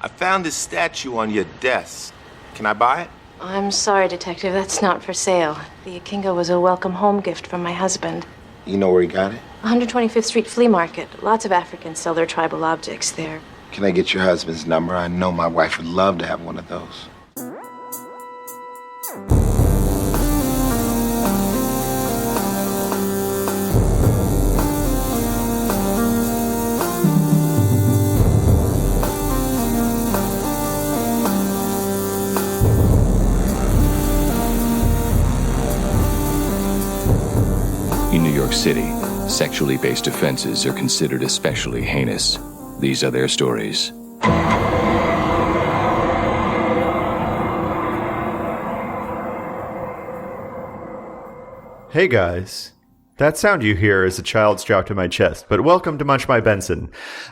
I found this statue on your desk. Can I buy it? I'm sorry, Detective. That's not for sale. The Akinga was a welcome home gift from my husband. You know where he got it? 125th Street Flea Market. Lots of Africans sell their tribal objects there. Can I get your husband's number? I know my wife would love to have one of those. In New York City, sexually based offenses are considered especially heinous. These are their stories. Hey guys. That sound you hear is a child strapped to my chest, but welcome to Munch My Benson.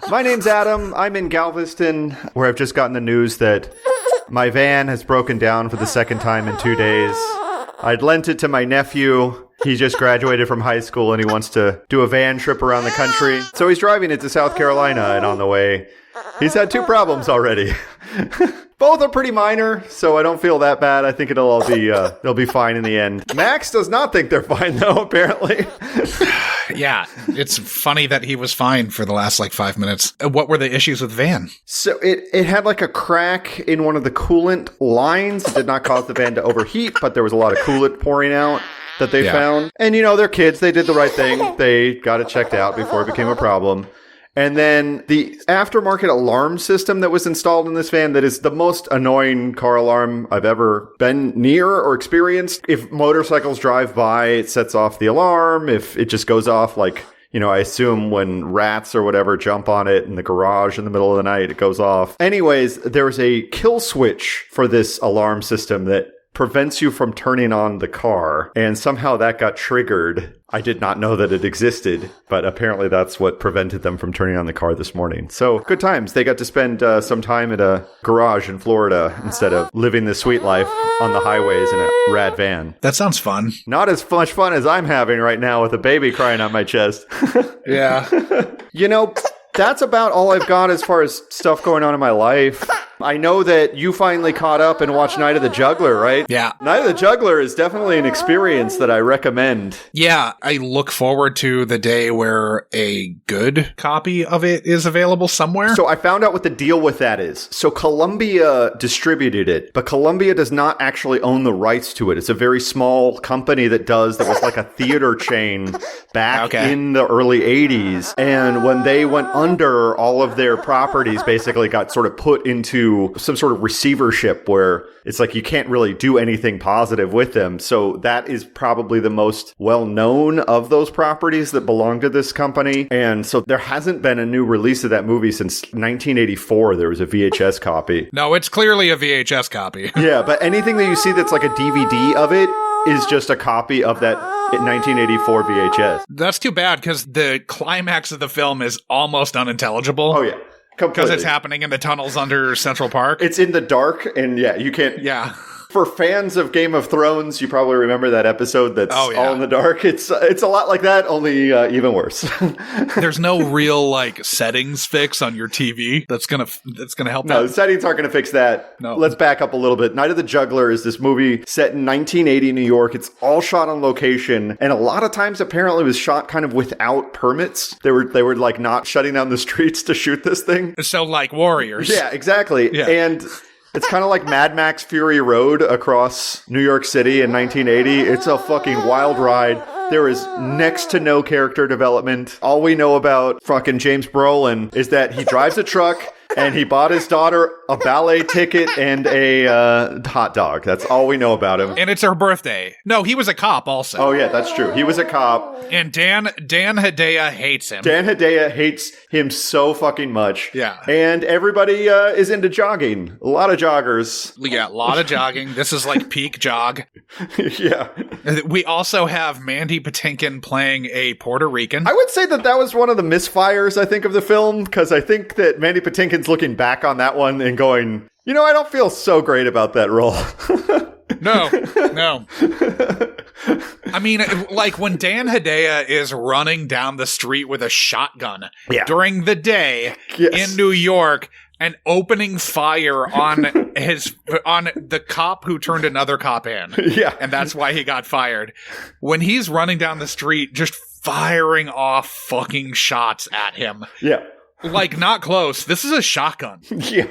My name's Adam. I'm in Galveston, where I've just gotten the news that my van has broken down for the second time in 2 days. I'd lent it to my nephew. He just graduated from high school and he wants to do a van trip around the country. So he's driving it to South Carolina, and on the way, he's had 2 problems already. Both are pretty minor, so I don't feel that bad. I think they'll be fine in the end. Max does not think they're fine, though, apparently. Yeah, it's funny that he was fine for the last, 5 minutes. What were the issues with van? So it had a crack in one of the coolant lines. It did not cause the van to overheat, but there was a lot of coolant pouring out that they found. And, they're kids. They did the right thing. They got it checked out before it became a problem. And then the aftermarket alarm system that was installed in this van, that is the most annoying car alarm I've ever been near or experienced. If motorcycles drive by, it sets off the alarm. If it just goes off, I assume when rats or whatever jump on it in the garage in the middle of the night, it goes off. Anyways, there's a kill switch for this alarm system that prevents you from turning on the car, and somehow that got triggered. I did not know that it existed, but apparently that's what prevented them from turning on the car this morning. So, good times. They got to spend some time at a garage in Florida instead of living the sweet life on the highways in a rad van. That sounds fun. Not as much fun as I'm having right now with a baby crying on my chest. Yeah. That's about all I've got as far as stuff going on in my life. I know that you finally caught up and watched Night of the Juggler, right? Yeah. Night of the Juggler is definitely an experience that I recommend. Yeah, I look forward to the day where a good copy of it is available somewhere. So I found out what the deal with that is. So Columbia distributed it, but Columbia does not actually own the rights to it. It's a very small company that was like a theater chain back in the early 80s. And when they went under, all of their properties basically got sort of put into some sort of receivership where it's like you can't really do anything positive with them. So that is probably the most well-known of those properties that belong to this company. And so there hasn't been a new release of that movie since 1984. There was a VHS copy. No, it's clearly a VHS copy. Yeah, but anything that you see that's like a DVD of it is just a copy of that 1984 VHS. That's too bad, because the climax of the film is almost unintelligible. Oh, yeah. Because it's happening in the tunnels under Central Park. It's in the dark, and you can't... Yeah. For fans of Game of Thrones, you probably remember that episode that's all in the dark. It's a lot like that, only even worse. There's no real settings fix on your TV that's gonna help. No, the settings aren't gonna fix that. No. Let's back up a little bit. Night of the Juggler is this movie set in 1980 New York. It's all shot on location, and a lot of times apparently it was shot kind of without permits. They were not shutting down the streets to shoot this thing. So Warriors. Yeah, exactly. Yeah. And it's kind of like Mad Max Fury Road across New York City in 1980. It's a fucking wild ride. There is next to no character development. All we know about fucking James Brolin is that he drives a truck and he bought his daughter a ballet ticket and a hot dog. That's all we know about him. And it's her birthday. No, he was a cop also. Oh, yeah, that's true. He was a cop. And Dan Hedaya hates him. Dan Hedaya hates him so fucking much. Yeah. And everybody is into jogging. A lot of joggers. Yeah, a lot of jogging. This is peak jog. Yeah. We also have Mandy Patinkin playing a Puerto Rican. I would say that was one of the misfires, I think, of the film, because I think that Mandy Patinkin's looking back on that one and going, I don't feel so great about that role. No. I mean, when Dan Hedaya is running down the street with a shotgun during the day in New York, and opening fire on the cop who turned another cop in. Yeah. And that's why he got fired. When he's running down the street, just firing off fucking shots at him. Yeah. Like, not close. This is a shotgun. Yeah.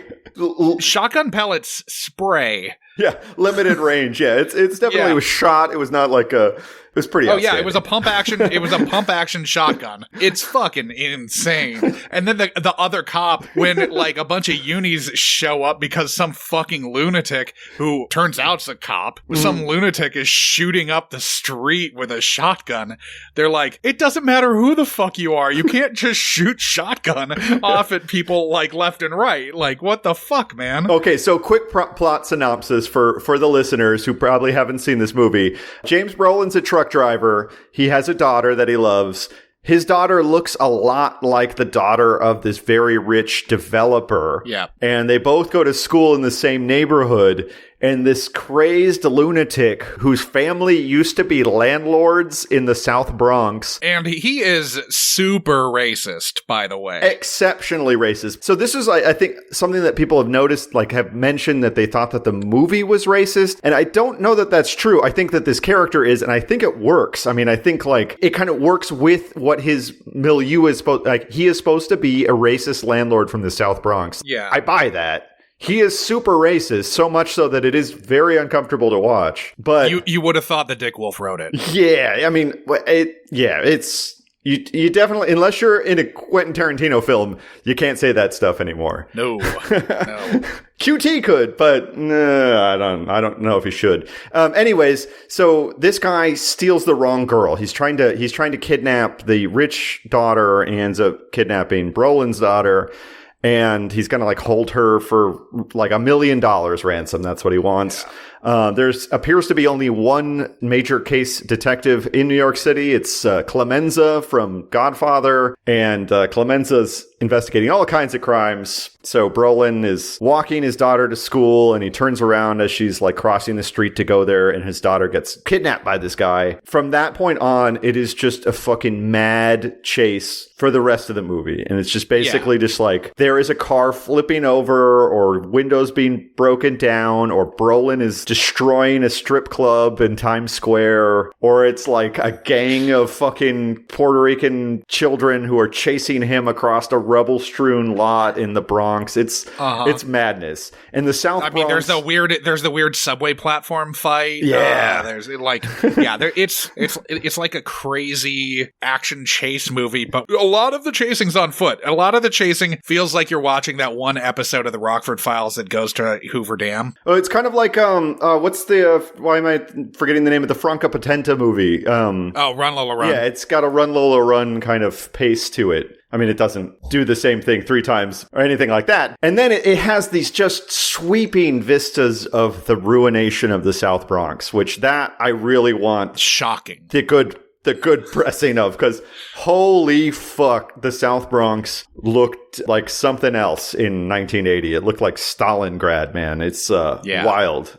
Shotgun pellets spray. Yeah, limited range. Yeah, it's definitely was shot. It was not like it was pretty. Oh yeah, it was a pump action. It was a pump action shotgun. It's fucking insane. And then the other cop, when like a bunch of unis show up because some fucking lunatic who turns out is a cop, some lunatic is shooting up the street with a shotgun. They're like, it doesn't matter who the fuck you are. You can't just shoot shotgun off at people like left and right. Like, what the fuck, man? Okay, so quick plot synopsis for the listeners who probably haven't seen this movie. James Brolin's a truck driver. He has a daughter that he loves. His daughter looks a lot like the daughter of this very rich developer. Yeah. And they both go to school in the same neighborhood. And this crazed lunatic whose family used to be landlords in the South Bronx. And he is super racist, by the way. Exceptionally racist. So this is, I think, something that people have noticed, like have mentioned that they thought that the movie was racist. And I don't know that that's true. I think that this character is, and I think it works. I mean, I think like it kind of works with what his milieu is supposed, like he is supposed to be a racist landlord from the South Bronx. Yeah. I buy that. He is super racist, so much so that it is very uncomfortable to watch. But you would have thought that Dick Wolf wrote it. Yeah, I mean, it's you definitely, unless you're in a Quentin Tarantino film, you can't say that stuff anymore. No. QT could, but I don't know if he should. Anyways, so this guy steals the wrong girl. He's trying to kidnap the rich daughter and ends up kidnapping Brolin's daughter. And he's going to like hold her for like $1 million ransom. That's what he wants. There's appears to be only one major case detective in New York City. It's Clemenza from Godfather. And Clemenza's investigating all kinds of crimes. So Brolin is walking his daughter to school and he turns around as she's like crossing the street to go there. And his daughter gets kidnapped by this guy. From that point on, it is just a fucking mad chase for the rest of the movie. And it's just basically just like there is a car flipping over or windows being broken down or Brolin is destroying a strip club in Times Square, or it's like a gang of fucking Puerto Rican children who are chasing him across a rubble-strewn lot in the Bronx. It's madness. And the South Bronx, mean, there's the weird subway platform fight. Yeah, it's like a crazy action chase movie, but a lot of the chasing's on foot. A lot of the chasing feels like you're watching that one episode of the Rockford Files that goes to Hoover Dam. Oh, it's kind of like what's the why am I forgetting the name of the Franca Potente movie? Run Lola Run. Yeah, it's got a Run Lola Run kind of pace to it. I mean, it doesn't do the same thing 3 times or anything like that. And then it has these just sweeping vistas of the ruination of the South Bronx, which that I really want. Shocking. The good pressing of, because holy fuck, the South Bronx looked like something else in 1980. It looked like Stalingrad, man. It's wild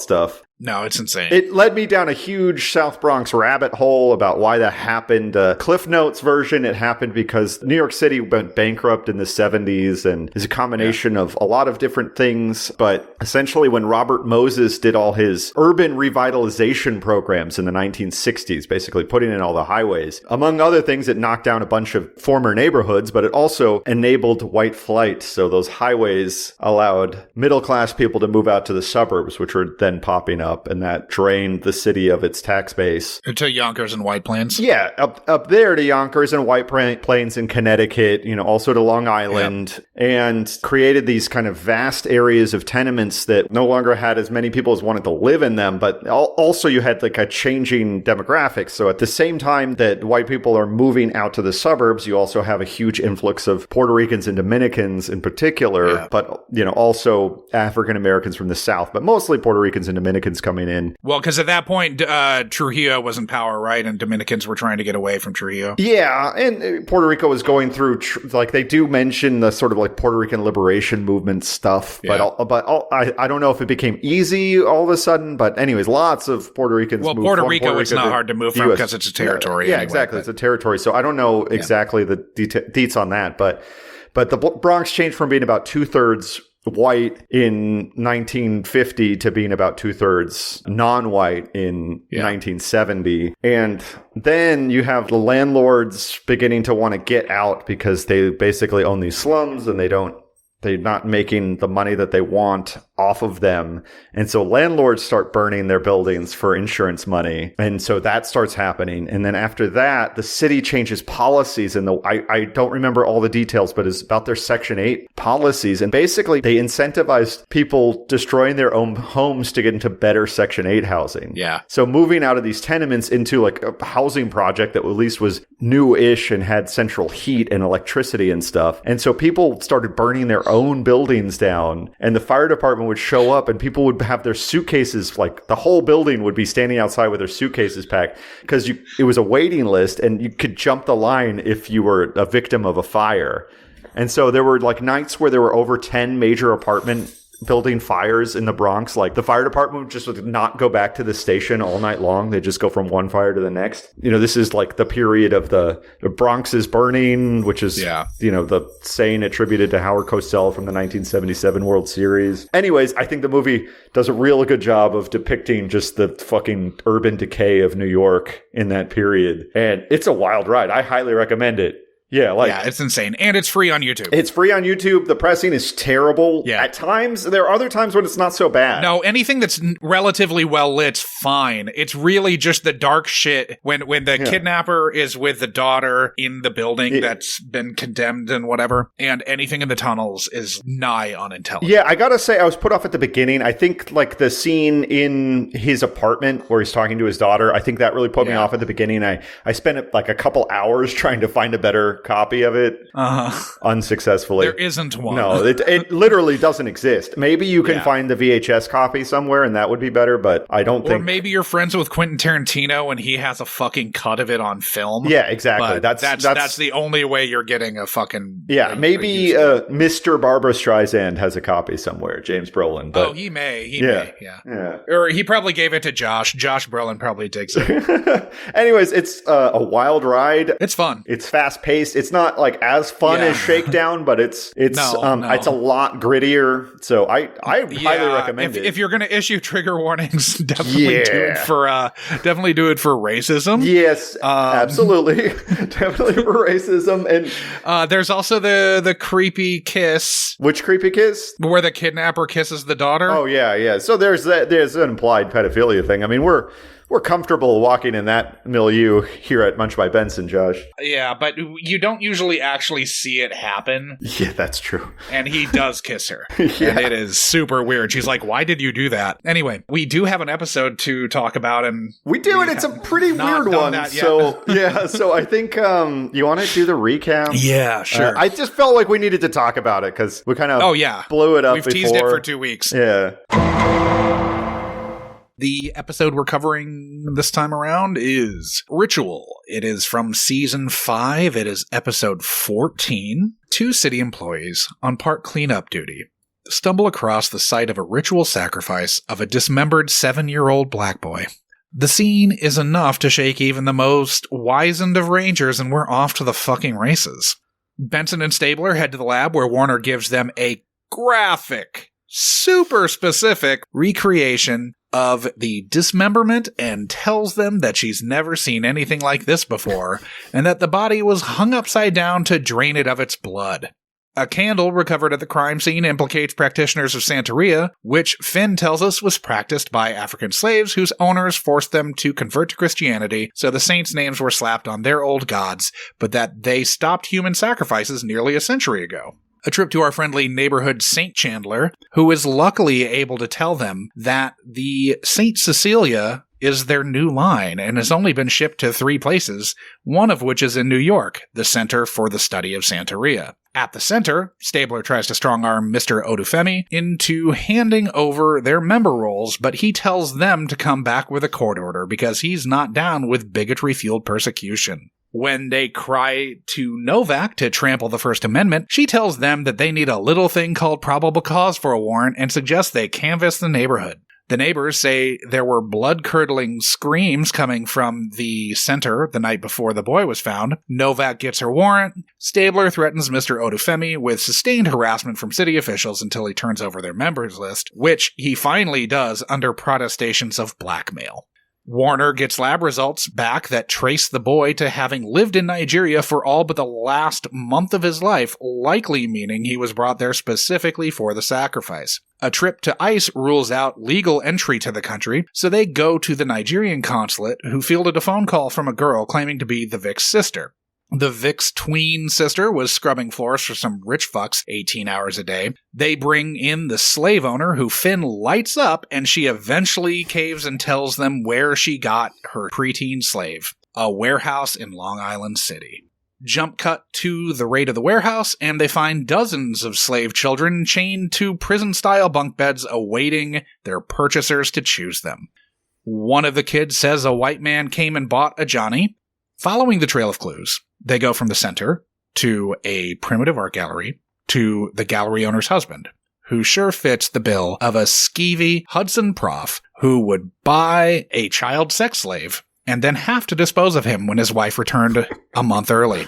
stuff. No, it's insane. It led me down a huge South Bronx rabbit hole about why that happened. Cliff Notes version, it happened because New York City went bankrupt in the 70s and is a combination of a lot of different things. But essentially when Robert Moses did all his urban revitalization programs in the 1960s, basically putting in all the highways, among other things, it knocked down a bunch of former neighborhoods, but it also enabled white flight. So those highways allowed middle-class people to move out to the suburbs, which were then popping up. And that drained the city of its tax base. To Yonkers and White Plains? Yeah, up there to Yonkers and White Plains in Connecticut, also to Long Island, and created these kind of vast areas of tenements that no longer had as many people as wanted to live in them, but also you had like a changing demographic. So at the same time that white people are moving out to the suburbs, you also have a huge influx of Puerto Ricans and Dominicans in particular, but also African Americans from the South, but mostly Puerto Ricans and Dominicans coming in. Well, because at that point, Trujillo was in power, right? And Dominicans were trying to get away from Trujillo. Yeah, and Puerto Rico was going through, they do mention the sort of like Puerto Rican liberation movement stuff, but I don't know if it became easy all of a sudden, but anyways, lots of Puerto Ricans moved Puerto Rico, it's not hard to move from because it's a territory. Yeah, anyway, exactly. It's a territory. So I don't know exactly the deets on that, but But the Bronx changed from being about 2/3 white in 1950 to being about 2/3 non-white in 1970. And then you have the landlords beginning to want to get out because they basically own these slums and they're not making the money that they want off of them. And so landlords start burning their buildings for insurance money. And so that starts happening. And then after that, the city changes policies. And I don't remember all the details, but it's about their Section 8 policies. And basically, they incentivized people destroying their own homes to get into better Section 8 housing. Yeah. So moving out of these tenements into like a housing project that at least was new-ish and had central heat and electricity and stuff. And so people started burning their own buildings down, and the fire department would show up and people would have their suitcases, like the whole building would be standing outside with their suitcases packed because it was a waiting list and you could jump the line if you were a victim of a fire. And so there were like nights where there were over 10 major apartment building fires in the Bronx. Like the fire department would just not go back to the station all night long. They just go from one fire to the next. You know, this is like the period of the Bronx is burning, which is, you know, the saying attributed to Howard Cosell from the 1977 World Series. Anyways, I think the movie does a real good job of depicting just the fucking urban decay of New York in that period. And it's a wild ride. I highly recommend it. Yeah, it's insane. And it's free on YouTube. It's free on YouTube. The pressing is terrible. Yeah. At times, there are other times when it's not so bad. No, anything that's relatively well lit's fine. It's really just the dark shit when the kidnapper is with the daughter in the building that's been condemned and whatever, and anything in the tunnels is nigh unintelligent. Yeah, I gotta say, I was put off at the beginning. I think like the scene in his apartment where he's talking to his daughter, I think that really put me off at the beginning. I spent like a couple hours trying to find a better copy of it unsuccessfully. There isn't one. No, it literally doesn't exist. Maybe you can find the VHS copy somewhere and that would be better, but I don't think... Or maybe you're friends with Quentin Tarantino and he has a fucking cut of it on film. Yeah, exactly. That's the only way you're getting a fucking... Yeah, maybe Mr. Barbara Streisand has a copy somewhere, James Brolin. But he may. He may. Or he probably gave it to Josh. Josh Brolin probably digs it. Anyways, it's a wild ride. It's fun. It's fast-paced. It's not like as fun as Shakedown, but it's it's a lot grittier. So I highly recommend it. If you're going to issue trigger warnings, definitely do it for racism. Yes, absolutely, definitely for racism. And there's also the creepy kiss. Which creepy kiss? Where the kidnapper kisses the daughter. Oh yeah. So there's an implied pedophilia thing. I mean, we're comfortable walking in that milieu here at Munch by Benson, Josh. Yeah, but you don't usually actually see it happen. Yeah, that's true. And he does kiss her. And it is super weird. She's like, why did you do that? Anyway, we do have an episode to talk about. And we do, and it's a pretty weird one. So, so I think you want to do the recap? Yeah, sure. I just felt like we needed to talk about it because we kind of blew it up We've teased it for 2 weeks. Yeah. The episode we're covering this time around is Ritual. It is from season 5. It is episode 14. 2 city employees on park cleanup duty stumble across the site of a ritual sacrifice of a dismembered 7-year-old black boy. The scene is enough to shake even the most wizened of rangers, and we're off to the fucking races. Benson and Stabler head to the lab where Warner gives them a graphic, super specific recreation of the dismemberment and tells them that she's never seen anything like this before and that the body was hung upside down to drain it of its blood. A candle recovered at the crime scene implicates practitioners of Santeria, which Finn tells us was practiced by African slaves whose owners forced them to convert to Christianity, so the saints' names were slapped on their old gods, but that they stopped human sacrifices nearly a century ago. A trip to our friendly neighborhood Saint Chandler, who is luckily able to tell them that the Saint Cecilia is their new line and has only been shipped to 3 places, one of which is in New York, the Center for the Study of Santeria. At the center, Stabler tries to strong-arm Mr. Odufemi into handing over their member rolls, but he tells them to come back with a court order because he's not down with bigotry-fueled persecution. When they cry to Novak to trample the First Amendment, she tells them that they need a little thing called probable cause for a warrant and suggests they canvass the neighborhood. The neighbors say there were blood-curdling screams coming from the center the night before the boy was found. Novak gets her warrant. Stabler threatens Mr. Odufemi with sustained harassment from city officials until he turns over their members list, which he finally does under protestations of blackmail. Warner gets lab results back that trace the boy to having lived in Nigeria for all but the last month of his life, likely meaning he was brought there specifically for the sacrifice. A trip to ICE rules out legal entry to the country, so they go to the Nigerian consulate, who fielded a phone call from a girl claiming to be the Vic's sister. The Vic's tween sister was scrubbing floors for some rich fucks 18 hours a day. They bring in the slave owner, who Finn lights up, and she eventually caves and tells them where she got her preteen slave. A warehouse in Long Island City. Jump cut to the raid of the warehouse, and they find dozens of slave children chained to prison-style bunk beds awaiting their purchasers to choose them. One of the kids says a white man came and bought a Johnny. Following the trail of clues, they go from the center to a primitive art gallery to the gallery owner's husband, who sure fits the bill of a skeevy Hudson prof who would buy a child sex slave and then have to dispose of him when his wife returned a month early,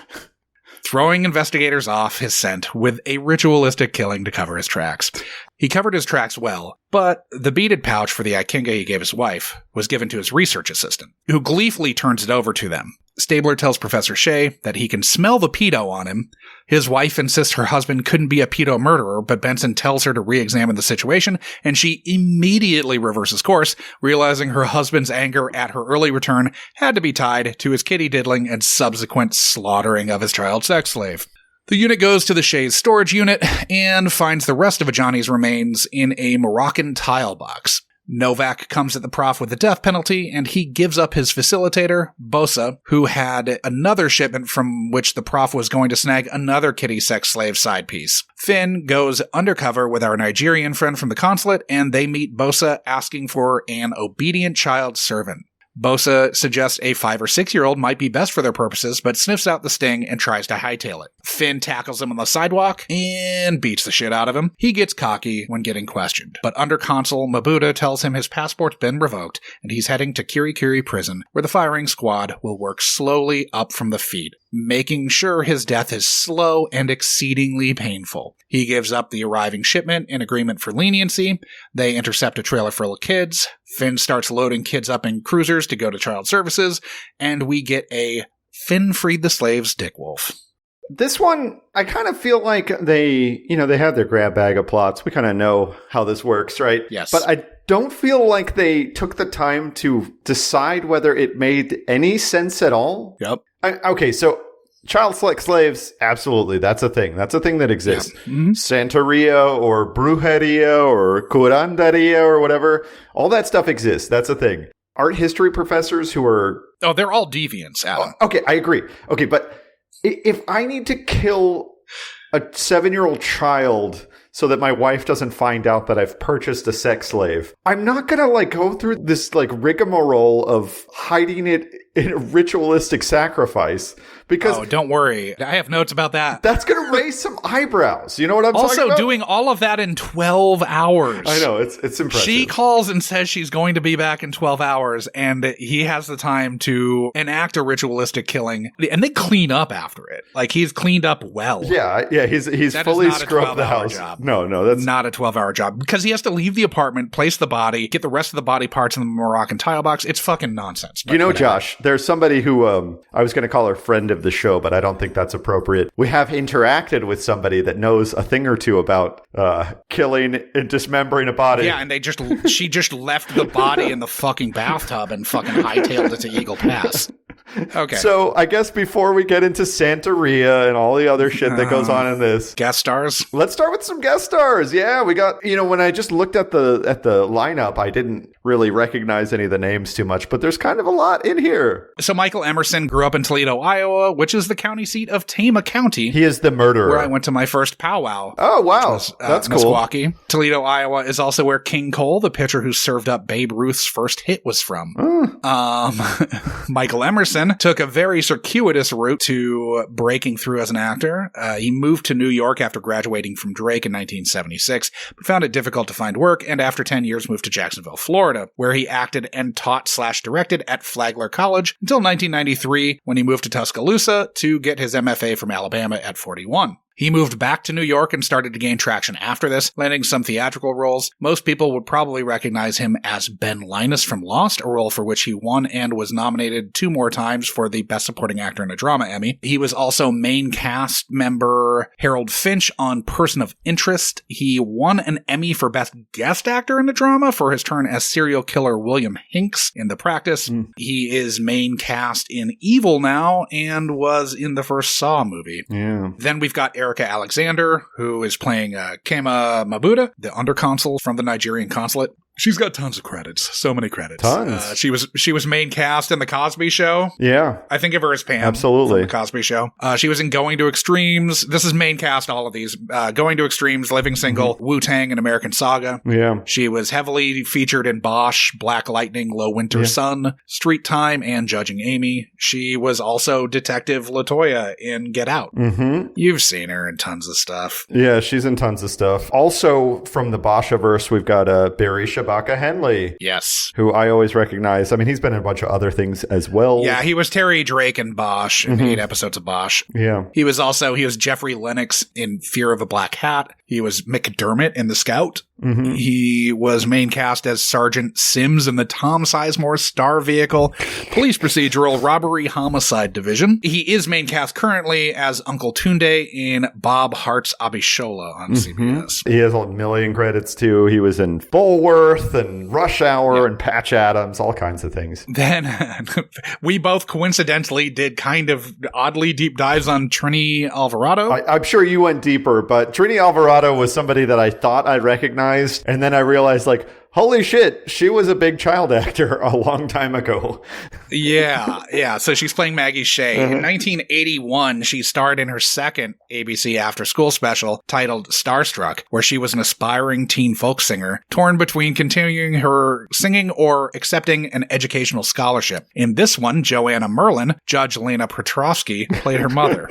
throwing investigators off his scent with a ritualistic killing to cover his tracks. He covered his tracks well, but the beaded pouch for the Ikinga he gave his wife was given to his research assistant, who gleefully turns it over to them. Stabler tells Professor Shea that he can smell the pedo on him. His wife insists her husband couldn't be a pedo murderer, but Benson tells her to re-examine the situation, and she immediately reverses course, realizing her husband's anger at her early return had to be tied to his kitty diddling and subsequent slaughtering of his child sex slave. The unit goes to the Shea's storage unit and finds the rest of Ajani's remains in a Moroccan tile box. Novak comes at the prof with the death penalty, and he gives up his facilitator, Bosa, who had another shipment from which the prof was going to snag another kitty sex slave side piece. Finn goes undercover with our Nigerian friend from the consulate, and they meet Bosa asking for an obedient child servant. Bosa suggests a 5 or 6-year-old might be best for their purposes, but sniffs out the sting and tries to hightail it. Finn tackles him on the sidewalk and beats the shit out of him. He gets cocky when getting questioned, but Under Consul Mabuda tells him his passport's been revoked and he's heading to Kirikiri prison, where the firing squad will work slowly up from the feet, making sure his death is slow and exceedingly painful. He gives up the arriving shipment in agreement for leniency. They intercept a trailer full of kids. Finn starts loading kids up in cruisers to go to child services, and we get a Finn freed the slaves dick wolf. This one, I kind of feel like they have their grab bag of plots. We kind of know how this works, right? Yes. But I don't feel like they took the time to decide whether it made any sense at all. Yep. Okay, so child slaves, absolutely. That's a thing. That's a thing that exists. Yeah. Mm-hmm. Santeria or brujeria or curanderia or whatever, all that stuff exists. That's a thing. Art history professors who are... Oh, they're all deviants, Adam. Okay, I agree. Okay, but if I need to kill a 7-year-old child so that my wife doesn't find out that I've purchased a sex slave, I'm not going to go through this rigmarole of hiding it in a ritualistic sacrifice, because... Oh, don't worry. I have notes about that. That's going to raise some eyebrows. You know what I'm talking about? Also, doing all of that in 12 hours. I know, it's impressive. She calls and says she's going to be back in 12 hours, and he has the time to enact a ritualistic killing, and they clean up after it. He's cleaned up well. Yeah, he's that fully is not scrubbed the house. Job. No, that's not a 12-hour job, because he has to leave the apartment, place the body, get the rest of the body parts in the Moroccan tile box. It's fucking nonsense. Josh, there's somebody who I was going to call her friend of the show, but I don't think that's appropriate. We have interacted with somebody that knows a thing or two about killing and dismembering a body. Yeah, and she just left the body in the fucking bathtub and fucking hightailed it to Eagle Pass. Okay. So I guess before we get into Santeria and all the other shit that goes on in this, guest stars. Let's start with some guest stars. Yeah, we got, when I just looked at the lineup, I didn't really recognize any of the names too much, but there's kind of a lot in here. So Michael Emerson grew up in Toledo, Iowa, which is the county seat of Tama County. He is the murderer. Where I went to my first powwow. Oh, wow. That's cool. Meskwaki. Toledo, Iowa is also where King Cole, the pitcher who served up Babe Ruth's first hit, was from. Michael Emerson then took a very circuitous route to breaking through as an actor. He moved to New York after graduating from Drake in 1976, but found it difficult to find work, and after 10 years moved to Jacksonville, Florida, where he acted and taught/directed at Flagler College until 1993, when he moved to Tuscaloosa to get his MFA from Alabama at 41. He moved back to New York and started to gain traction after this, landing some theatrical roles. Most people would probably recognize him as Ben Linus from Lost, a role for which he won and was nominated 2 more times for the Best Supporting Actor in a Drama Emmy. He was also main cast member Harold Finch on Person of Interest. He won an Emmy for Best Guest Actor in a Drama for his turn as serial killer William Hinks in The Practice. He is main cast in Evil now and was in the first Saw movie. Yeah. Then we've got Erica Alexander, who is playing Kema Mabuda, the underconsul from the Nigerian consulate. She's got tons of credits. So many credits. Tons. She was main cast in The Cosby Show. Yeah. I think of her as Pam. Absolutely. From The Cosby Show. She was in Going to Extremes. This is main cast, all of these. Going to Extremes, Living Single, Wu-Tang, and American Saga. Yeah. She was heavily featured in Bosch, Black Lightning, Low Winter Sun, Street Time, and Judging Amy. She was also Detective LaToya in Get Out. Mm-hmm. You've seen her in tons of stuff. Yeah, she's in tons of stuff. Also, from the Bosch-averse, we've got Barry Shabaka Henley. Yes. Who I always recognize. I mean, he's been in a bunch of other things as well. Yeah, he was Terry Drake in Bosch, in 8 episodes of Bosch. Yeah. He was Jeffrey Lennox in Fear of a Black Hat. He was McDermott in The Scout. He was main cast as Sergeant Sims in the Tom Sizemore Star Vehicle Police Procedural Robbery Homicide Division. He is main cast currently as Uncle Tunde in Bob Hart's Abishola on CBS. He has a million credits too. He was in Bullworth and Rush Hour and Patch Adams, all kinds of things. Then we both coincidentally did kind of oddly deep dives on Trini Alvarado. I'm sure you went deeper, but Trini Alvarado was somebody that I thought I recognized. And then I realized, like, holy shit, she was a big child actor a long time ago. Yeah. So she's playing Maggie Shea. In 1981, she starred in her second ABC after-school special titled Starstruck, where she was an aspiring teen folk singer, torn between continuing her singing or accepting an educational scholarship. In this one, Joanna Merlin, Judge Lena Petrovsky, played her mother.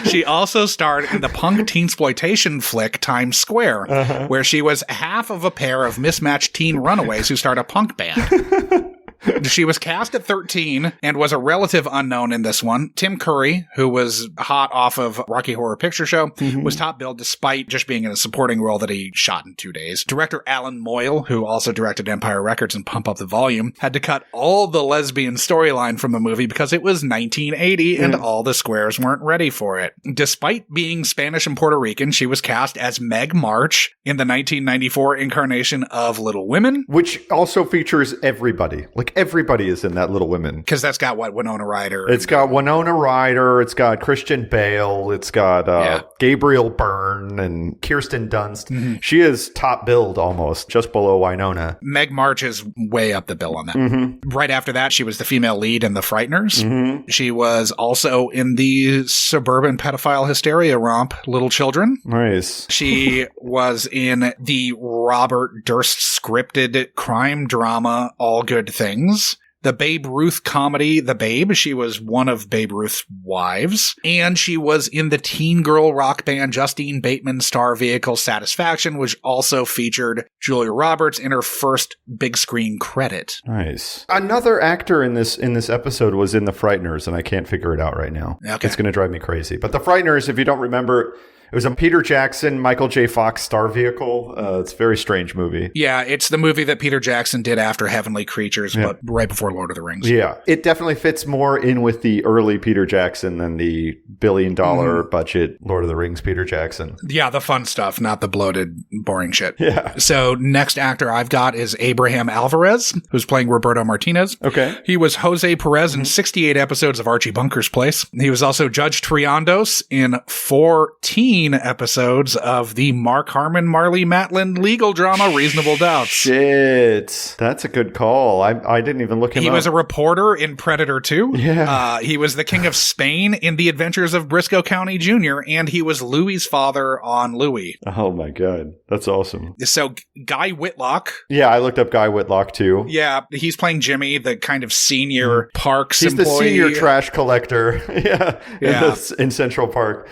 She also starred in the punk teensploitation flick Times Square, where she was half of a pair of mismatched teen runaways who start a punk band. She was cast at 13 and was a relative unknown in this one. Tim Curry, who was hot off of Rocky Horror Picture Show, was top billed despite just being in a supporting role that he shot in 2 days. Director Alan Moyle, who also directed Empire Records and Pump Up the Volume, had to cut all the lesbian storyline from the movie because it was 1980 and all the squares weren't ready for it. Despite being Spanish and Puerto Rican, she was cast as Meg March in the 1994 incarnation of Little Women. Which also features everybody. Like, everybody is in that Little Women. Because that's got, Winona Ryder? It's got Winona Ryder. It's got Christian Bale. It's got Gabriel Byrne and Kirsten Dunst. She is top billed almost, just below Winona. Meg March is way up the bill on that. Right after that, she was the female lead in The Frighteners. She was also in the suburban pedophile hysteria romp, Little Children. Nice. She was in the Robert Durst scripted crime drama, All Good Things. The Babe Ruth comedy, The Babe. She was one of Babe Ruth's wives. And she was in the teen girl rock band Justine Bateman star vehicle Satisfaction, which also featured Julia Roberts in her first big screen credit. Nice. Another actor in this episode was in The Frighteners, and I can't figure it out right now. Okay. It's going to drive me crazy. But The Frighteners, if you don't remember, it was a Peter Jackson, Michael J. Fox star vehicle. It's a very strange movie. Yeah, it's the movie that Peter Jackson did after Heavenly Creatures, but right before Lord of the Rings. Yeah, it definitely fits more in with the early Peter Jackson than the billion-dollar budget Lord of the Rings Peter Jackson. Yeah, the fun stuff, not the bloated, boring shit. Yeah. So next actor I've got is Abraham Alvarez, who's playing Roberto Martinez. Okay. He was Jose Perez in 68 episodes of Archie Bunker's Place. He was also Judge Triandos in 14 14 episodes of the Mark Harmon, Marley Matlin legal drama Reasonable Doubts. Shit. That's a good call. I didn't even look him up. He was a reporter in Predator 2. Yeah. He was the King of Spain in The Adventures of Briscoe County Jr., and he was Louis's father on Louis. Oh my God. That's awesome. So Guy Whitlock. Yeah, I looked up Guy Whitlock too. Yeah, he's playing Jimmy, the kind of senior parks He's employee. the senior trash collector. Yeah. In Central Park.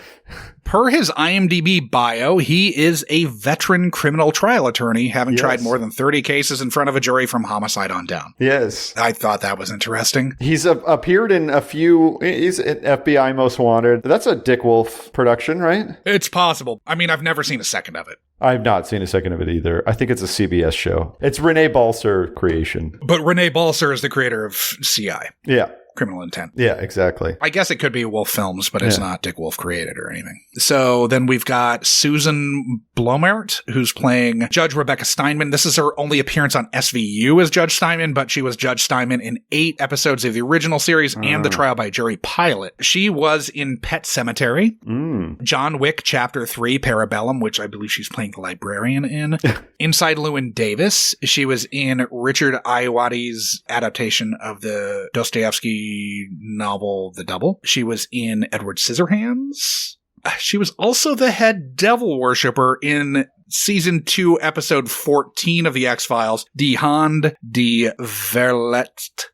Per his IMDb bio, he is a veteran criminal trial attorney, having tried more than 30 cases in front of a jury from homicide on down. Yes. I thought that was interesting. He's appeared in a few. He's at FBI Most Wanted. That's a Dick Wolf production, right? It's possible. I mean, I've never seen a second of it. I've not seen a second of it either. I think it's a CBS show. It's Renee Balser creation. But Renee Balser is the creator of CI. Yeah. Criminal Intent. Yeah, exactly. I guess it could be Wolf Films, but it's not Dick Wolf created or anything. So then we've got Susan Blomert, who's playing Judge Rebecca Steinman. This is her only appearance on SVU as Judge Steinman, but she was Judge Steinman in 8 episodes of the original series and the trial by jury pilot. She was in Pet Sematary, John Wick Chapter 3, Parabellum, which I believe she's playing the librarian in. Inside Llewyn Davis, she was in Richard Ayoade's adaptation of the Dostoevsky novel The Double. She was in Edward Scissorhands. She was also the head devil worshipper in season 2, episode 14 of the X-Files, Die Hand die Verletzt,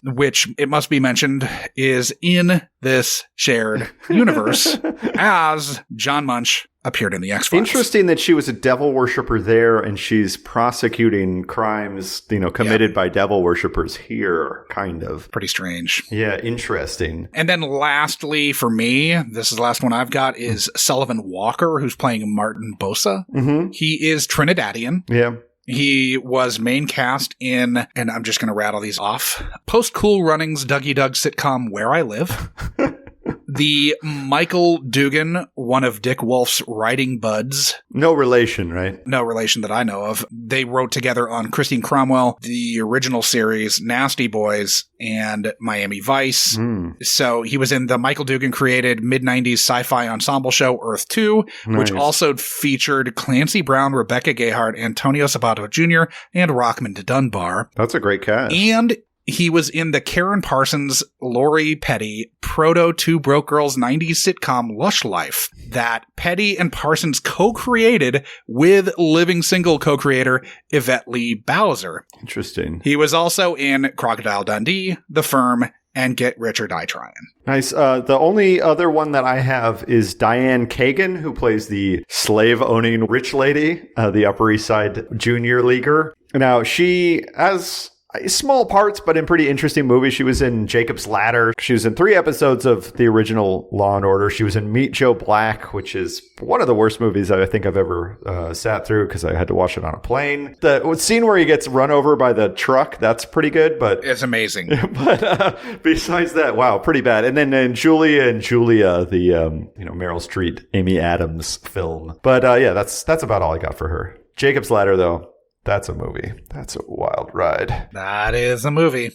which, it must be mentioned, is in this shared universe as John Munch appeared in the X-Files. Interesting that she was a devil worshiper there and she's prosecuting crimes, committed by devil worshippers here, kind of. Pretty strange. Yeah, interesting. And then lastly, for me, this is the last one I've got, is Sullivan Walker, who's playing Martin Bosa. Mm-hmm. He is Trinidadian. Yeah. He was main cast in, and I'm just going to rattle these off, Post Cool Runnings Dougie Doug sitcom Where I Live. The Michael Dugan, one of Dick Wolf's writing buds. No relation, right? No relation that I know of. They wrote together on Christine Cromwell, the original series, Nasty Boys, and Miami Vice. So he was in the Michael Dugan created mid-90s sci-fi ensemble show Earth 2, which also featured Clancy Brown, Rebecca Gayheart, Antonio Sabato Jr., and Rockmond Dunbar. That's a great cast. And he was in the Karen Parsons, Lori Petty, proto Two Broke Girls 90s sitcom Lush Life that Petty and Parsons co-created with living single co-creator Yvette Lee Bowser. Interesting. He was also in Crocodile Dundee, The Firm, and Get Rich or Die Trying. Nice. The only other one that I have is Diane Kagan, who plays the slave-owning rich lady, the Upper East Side junior leaguer. Now, she has small parts, but in pretty interesting movies. She was in Jacob's Ladder. She was in 3 episodes of the original Law and Order. She was in Meet Joe Black, which is one of the worst movies I think I've ever sat through because I had to watch it on a plane. The scene where he gets run over by the truck, that's pretty good, but it's amazing. But besides that, wow, pretty bad. And then Julia and Julia, the Meryl Streep, Amy Adams film. But yeah, that's about all I got for her. Jacob's Ladder, though. That's a movie. That's a wild ride. That is a movie.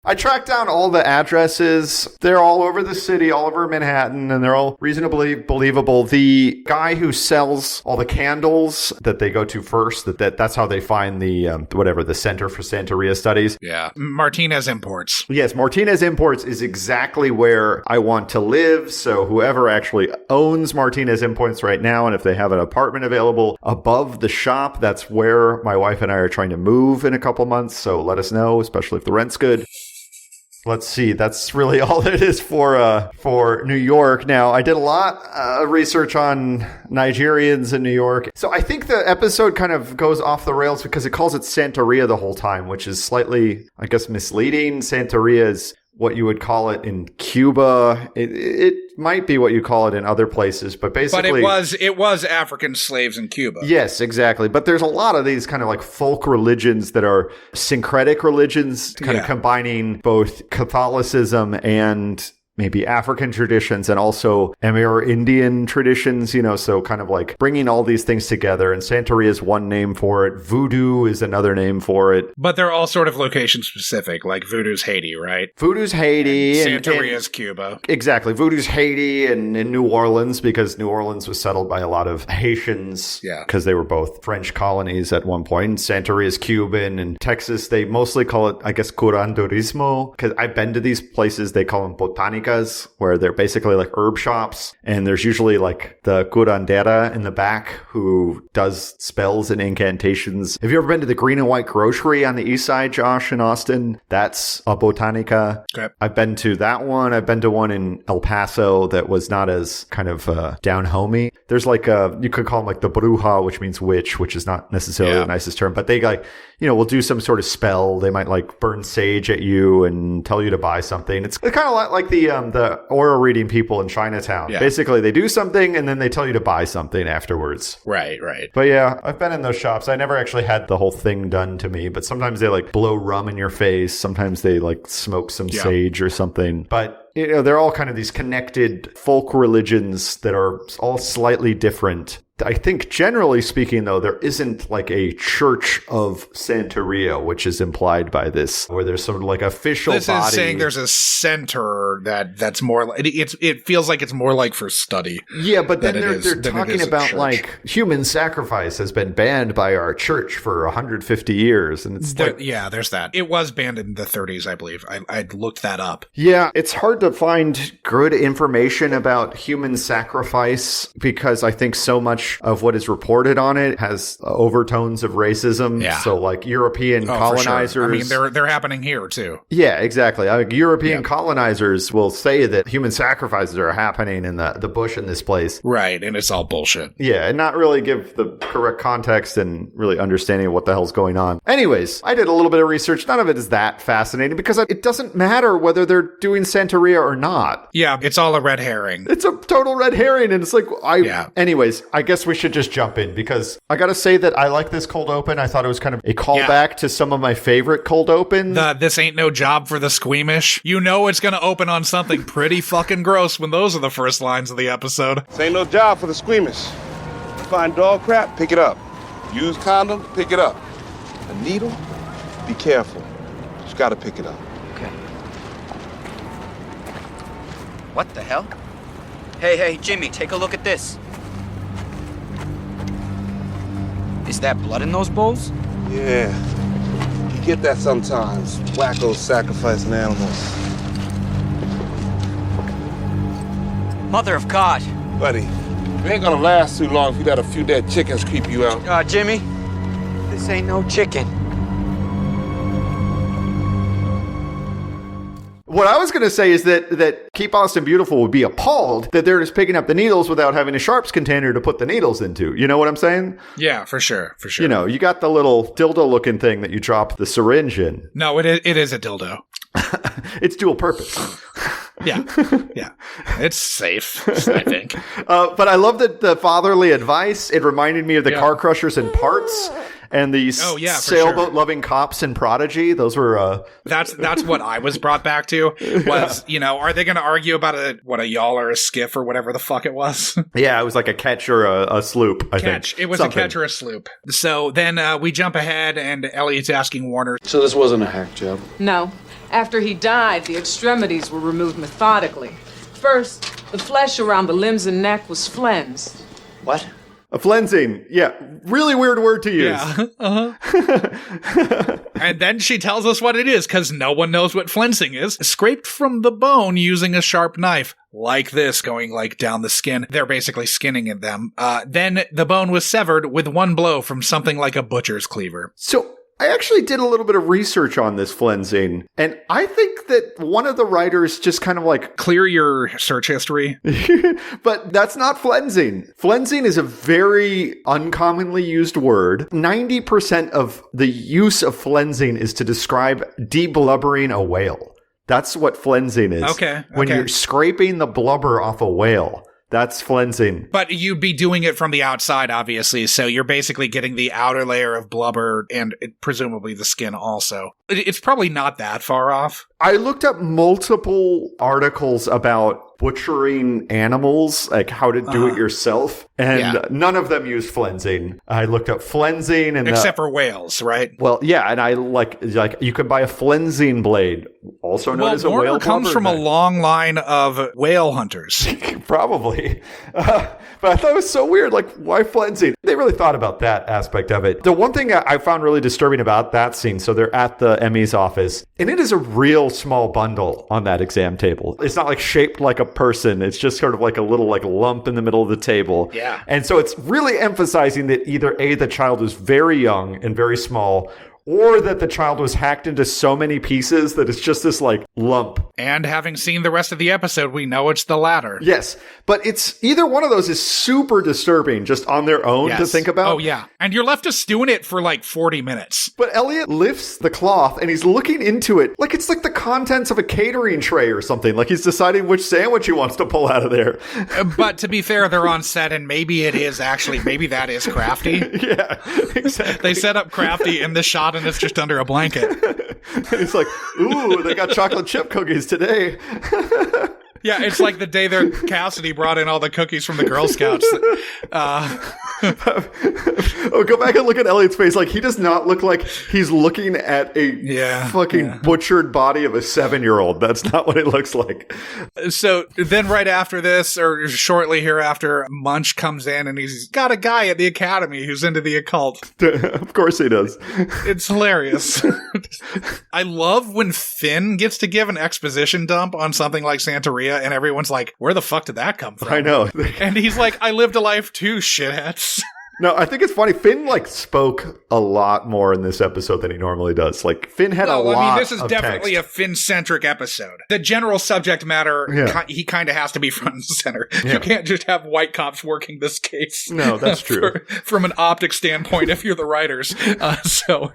I tracked down all the addresses. They're all over the city, all over Manhattan, and they're all reasonably believable. The guy who sells all the candles that they go to first, that's how they find the the Center for Santeria Studies. Yeah. Martinez Imports. Yes, Martinez Imports is exactly where I want to live. So whoever actually owns Martinez Imports right now, and if they have an apartment available above the shop, that's where my wife and I are trying to move in a couple months. So let us know, especially if the rent's good. Let's see. That's really all it is for New York. Now, I did a lot of research on Nigerians in New York. So I think the episode kind of goes off the rails because it calls it Santeria the whole time, which is slightly, I guess, misleading. Santeria is what you would call it in Cuba. It might be what you call it in other places, but basically... But it was African slaves in Cuba. Yes, exactly. But there's a lot of these kind of like folk religions that are syncretic religions, kind of combining both Catholicism and maybe African traditions and also Amerindian traditions, so kind of like bringing all these things together. And Santeria is one name for it. Voodoo is another name for it. But they're all sort of location specific, like Voodoo's Haiti, right? Voodoo's Haiti. And Santeria's Cuba. Exactly. Voodoo's Haiti and in New Orleans, because New Orleans was settled by a lot of Haitians. Yeah. Because they were both French colonies at one point. Santeria's Cuban. And Texas, they mostly call it, I guess, curanderismo. Because I've been to these places, they call them botanicas, where they're basically like herb shops. And there's usually like the curandera in the back who does spells and incantations. Have you ever been to the Green and White Grocery on the east side, Josh, in Austin? That's a botanica. Okay. I've been to that one. I've been to one in El Paso that was not as kind of down-homey. There's like you could call them like the bruja, which means witch, which is not necessarily the nicest term, but they like, will do some sort of spell. They might like burn sage at you and tell you to buy something. It's kind of like the aura reading people in Chinatown. Yeah. Basically, they do something and then they tell you to buy something afterwards. Right. But yeah, I've been in those shops. I never actually had the whole thing done to me, but sometimes they like blow rum in your face. Sometimes they like smoke some sage or something. But they're all kind of these connected folk religions that are all slightly different. I think generally speaking, though, there isn't like a church of Santeria, which is implied by this, where there's sort of like official this body. Is saying there's a center that's more like, it feels like it's more like for study. Yeah, but then they're talking about like human sacrifice has been banned by our church for 150 years. And it's there's that. It was banned in the 30s, I believe. I looked that up. Yeah, it's hard to find good information about human sacrifice because I think so much of what is reported on it has overtones of racism. Yeah. So like European colonizers. Sure. I mean, they're happening here too. Yeah, exactly. European colonizers will say that human sacrifices are happening in the bush in this place. Right. And it's all bullshit. Yeah. And not really give the correct context and really understanding of what the hell's going on. Anyways, I did a little bit of research. None of it is that fascinating because it doesn't matter whether they're doing Santeria or not. Yeah. It's all a red herring. It's a total red herring. And it's like, anyways, I guess we should just jump in because I got to say that I like this cold open. I thought it was kind of a callback to some of my favorite cold opens. This ain't no job for the squeamish. You know it's going to open on something pretty fucking gross when those are the first lines of the episode. This ain't no job for the squeamish. You find dog crap, pick it up. Use condom, pick it up. A needle, be careful. You just gotta pick it up. Okay. What the hell? Hey, Jimmy, take a look at this. Is that blood in those bowls? Yeah. You get that sometimes. Wackos sacrificing animals. Mother of God. Buddy, it ain't gonna last too long if you let a few dead chickens creep you out. Jimmy, this ain't no chicken. What I was going to say is that Keep Austin Beautiful would be appalled that they're just picking up the needles without having a sharps container to put the needles into. You know what I'm saying? Yeah, for sure. You got the little dildo-looking thing that you drop the syringe in. No, it is a dildo. It's dual purpose. Yeah. It's safe, I think. But I love that the fatherly advice. It reminded me of the Car Crushers and Parts. And the sailboat-loving cops in Prodigy, those were... That's what I was brought back to, was, are they going to argue about a yawl or a skiff or whatever the fuck it was? Yeah, it was like a catch or a sloop, I think. It was a catch or a sloop. So then we jump ahead, and Elliot's asking Warner... So this wasn't a hack job? No. After he died, the extremities were removed methodically. First, the flesh around the limbs and neck was flensed. What? A flensing. Yeah. Really weird word to use. Yeah. Uh-huh. And then she tells us what it is, because no one knows what flensing is. Scraped from the bone using a sharp knife. Like this, going like down the skin. They're basically skinning at them. Then the bone was severed with one blow from something like a butcher's cleaver. So I actually did a little bit of research on this flensing, and I think that one of the writers just kind of like... Clear your search history. But that's not flensing. Flensing is a very uncommonly used word. 90% of the use of flensing is to describe deblubbering a whale. That's what flensing is. Okay. When you're scraping the blubber off a whale. That's flensing. But you'd be doing it from the outside, obviously, so you're basically getting the outer layer of blubber and presumably the skin also. It's probably not that far off. I looked up multiple articles about butchering animals, like how to do it yourself, and none of them use flensing. I looked up flensing, and except for whales, right? Well, yeah, and I like you can buy a flensing blade, also known as a whale. Comes from a long line of whale hunters, probably. But I thought it was so weird. Like, why flensing? They really thought about that aspect of it. The one thing I found really disturbing about that scene, so they're at the Emmy's office, and it is a real small bundle on that exam table. It's not like shaped like a person. It's just sort of like a little like lump in the middle of the table. Yeah. And so it's really emphasizing that either A, the child is very young and very small, or that the child was hacked into so many pieces that it's just this like lump. And having seen the rest of the episode, we know it's the latter. Yes, but it's either one of those is super disturbing just on their own to think about. Oh, yeah. And you're left to stew in it for like 40 minutes. But Elliot lifts the cloth and he's looking into it like it's like the contents of a catering tray or something. Like he's deciding which sandwich he wants to pull out of there. But to be fair, they're on set and maybe that is crafty. Yeah, exactly. They set up crafty in the shot and it's just under a blanket. It's like, ooh, they got chocolate chip cookies today. Yeah, it's like the day that Cassidy brought in all the cookies from the Girl Scouts. Oh, go back and look at Elliot's face. Like, he does not look like he's looking at a butchered body of a 7-year-old. That's not what it looks like. So then right after this, or shortly hereafter, Munch comes in and he's got a guy at the academy who's into the occult. Of course he does. It's hilarious. I love when Finn gets to give an exposition dump on something like Santeria and everyone's like, where the fuck did that come from? I know. And he's like, I lived a life too, shitheads. No, I think it's funny. Finn, like, spoke a lot more in this episode than he normally does. Like, Finn had a lot of text. This is definitely a Finn-centric episode. The general subject matter, he kind of has to be front and center. Yeah. You can't just have white cops working this case. No, that's true. From an optic standpoint, if you're the writers. So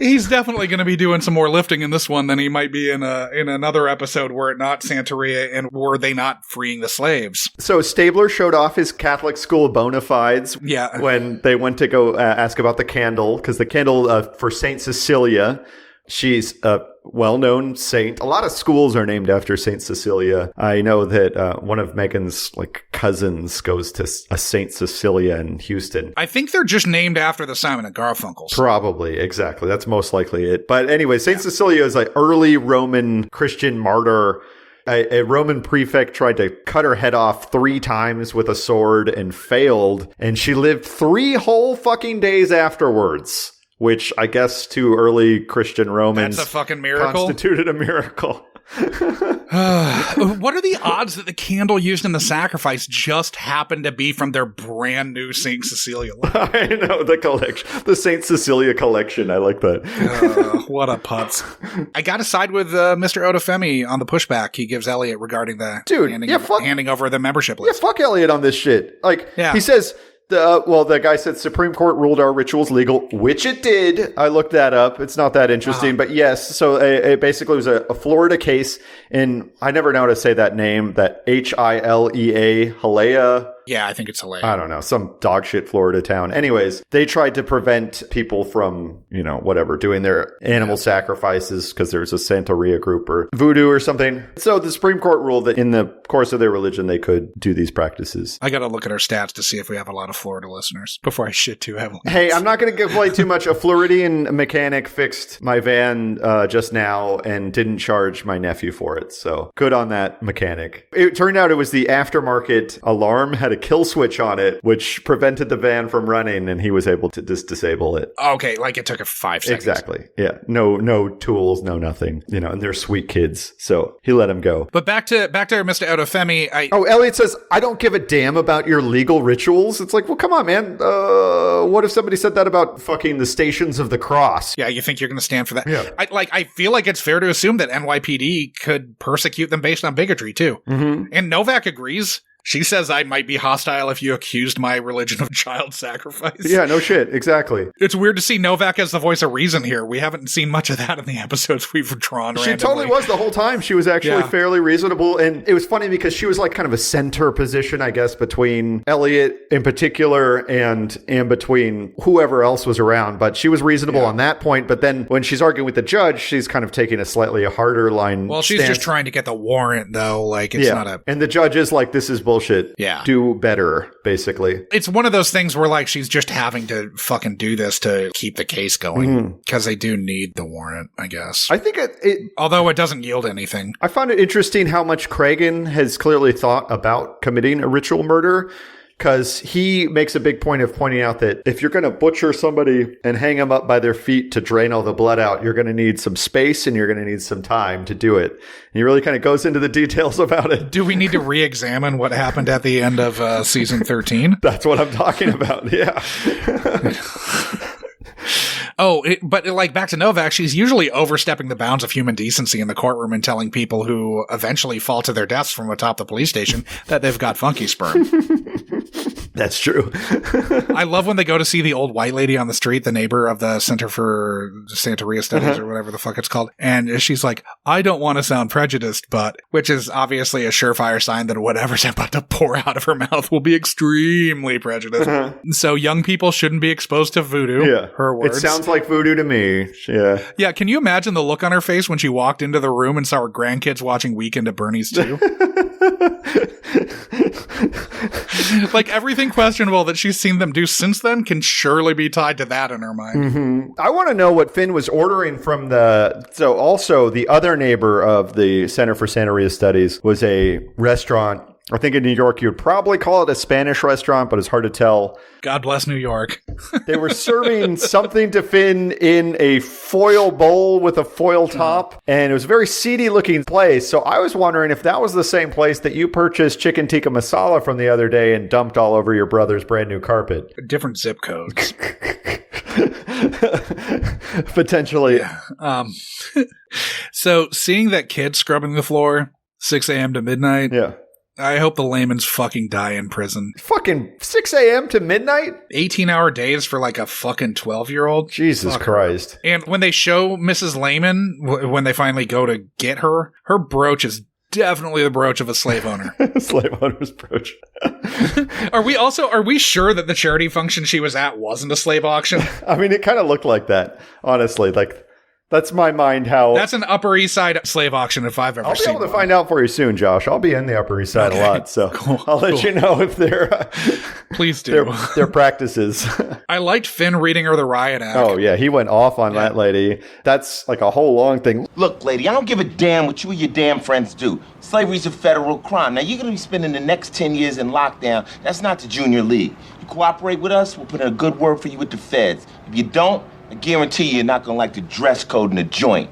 he's definitely going to be doing some more lifting in this one than he might be in another episode were it not Santeria and were they not freeing the slaves. So Stabler showed off his Catholic school bona fides when they went to go ask about the candle, because the candle for Saint Cecilia, she's a well-known saint. A lot of schools are named after Saint Cecilia. I know that one of Megan's cousins goes to a Saint Cecilia in Houston. I think they're just named after the Simon and Garfunkels. Probably, exactly. That's most likely it. But anyway, Saint Cecilia is an early Roman Christian martyr. A Roman prefect tried to cut her head off 3 times with a sword and failed, and she lived 3 whole fucking days afterwards, which I guess to early Christian Romans that's a fucking miracle. Constituted a miracle. What are the odds that the candle used in the sacrifice just happened to be from their brand new Saint Cecilia line? I know, the collection, the Saint Cecilia collection. I like that. What a putz. I got to side with Mr. Odafemi on the pushback he gives Elliot regarding the handing over the membership list. Yeah, fuck Elliot on this shit. He says, the guy said Supreme Court ruled our rituals legal, which it did. I looked that up. It's not that interesting, but yes. So it basically was a Florida case, and I never know how to say that name, that Hilea, Hilea. Yeah, I think it's hilarious. I don't know, some dog shit Florida town. Anyways, they tried to prevent people from, doing their animal sacrifices because there's a Santeria group or voodoo or something. So the Supreme Court ruled that in the course of their religion, they could do these practices. I got to look at our stats to see if we have a lot of Florida listeners before I shit too heavily. Hey, I'm not going to give away too much. A Floridian mechanic fixed my van just now and didn't charge my nephew for it. So good on that mechanic. It turned out it was the aftermarket alarm had a kill switch on it, which prevented the van from running, and he was able to disable it. Okay, like it took 5 seconds. Exactly. Yeah. No tools, no nothing. And they're sweet kids, so he let him go. But back to Mr. Odafemi. Elliot says, I don't give a damn about your legal rituals. It's like, well, come on, man. What if somebody said that about fucking the Stations of the Cross? Yeah, you think you're going to stand for that? Yeah. I feel like it's fair to assume that NYPD could persecute them based on bigotry too. Mm-hmm. And Novak agrees. She says I might be hostile if you accused my religion of child sacrifice. Yeah, no shit. Exactly. It's weird to see Novak as the voice of reason here. We haven't seen much of that in the episodes we've drawn randomly. She totally was the whole time. She was actually fairly reasonable. And it was funny because she was like kind of a center position, I guess, between Elliot in particular and between whoever else was around. But she was reasonable on that point. But then when she's arguing with the judge, she's kind of taking a slightly harder line. Well, she's just trying to get the warrant, though. Like, it's not a... And the judge is like, this is bullshit. Yeah. Do better, basically. It's one of those things where, like, she's just having to fucking do this to keep the case going. Because they do need the warrant, I guess. I think although it doesn't yield anything. I found it interesting how much Cragen has clearly thought about committing a ritual murder. Because he makes a big point of pointing out that if you're going to butcher somebody and hang them up by their feet to drain all the blood out, you're going to need some space and you're going to need some time to do it. And he really kind of goes into the details about it. Do we need to re-examine what happened at the end of season 13? That's what I'm talking about, yeah. But like back to Novak, she's usually overstepping the bounds of human decency in the courtroom and telling people who eventually fall to their deaths from atop the police station that they've got funky sperm. That's true. I love when they go to see the old white lady on the street, the neighbor of the Center for Santeria Studies or whatever the fuck it's called. And she's like, I don't want to sound prejudiced, but, which is obviously a surefire sign that whatever's about to pour out of her mouth will be extremely prejudiced. So young people shouldn't be exposed to voodoo. Yeah. Her words. It sounds like voodoo to me. Yeah. Yeah. Can you imagine the look on her face when she walked into the room and saw her grandkids watching Weekend at Bernie's too? Like everything questionable that she's seen them do since then can surely be tied to that in her mind. I want to know what Finn was ordering from so also the other neighbor of the Center for Santeria Studies was a restaurant. I think in New York, you would probably call it a Spanish restaurant, but it's hard to tell. God bless New York. They were serving something to Finn in a foil bowl with a foil top, and it was a very seedy looking place. So I was wondering if that was the same place that you purchased chicken tikka masala from the other day and dumped all over your brother's brand new carpet. Different zip codes. Potentially. Yeah. So seeing that kid scrubbing the floor 6 a.m. to midnight. Yeah. I hope the layman's fucking die in prison. Fucking 6 a.m. to midnight? 18-hour days for like a fucking 12-year-old? Jesus Christ. And when they show Mrs. Layman, when they finally go to get her, her brooch is definitely the brooch of a slave owner. Slave owner's brooch. Are we sure that the charity function she was at wasn't a slave auction? I mean, it kind of looked like that, honestly. Like, that's my mind how... That's an Upper East Side slave auction if I've ever seen I'll be able to find out for you soon, Josh. I'll be in the Upper East Side a lot, so I'll let you know if they're... Please do. Their practices. I liked Finn reading her the riot act. Oh, yeah. He went off on that lady. That's like a whole long thing. Look, lady, I don't give a damn what you and your damn friends do. Slavery's a federal crime. Now, you're going to be spending the next 10 years in lockdown. That's not the junior league. You cooperate with us, we'll put in a good word for you with the feds. If you don't, I guarantee you're not going to like the dress code in the joint.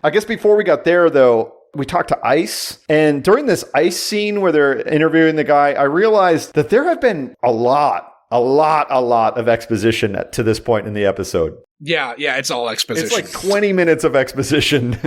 I guess before we got there, though, we talked to Ice. And during this Ice scene where they're interviewing the guy, I realized that there have been a lot of exposition to this point in the episode. Yeah, it's all exposition. It's like 20 minutes of exposition.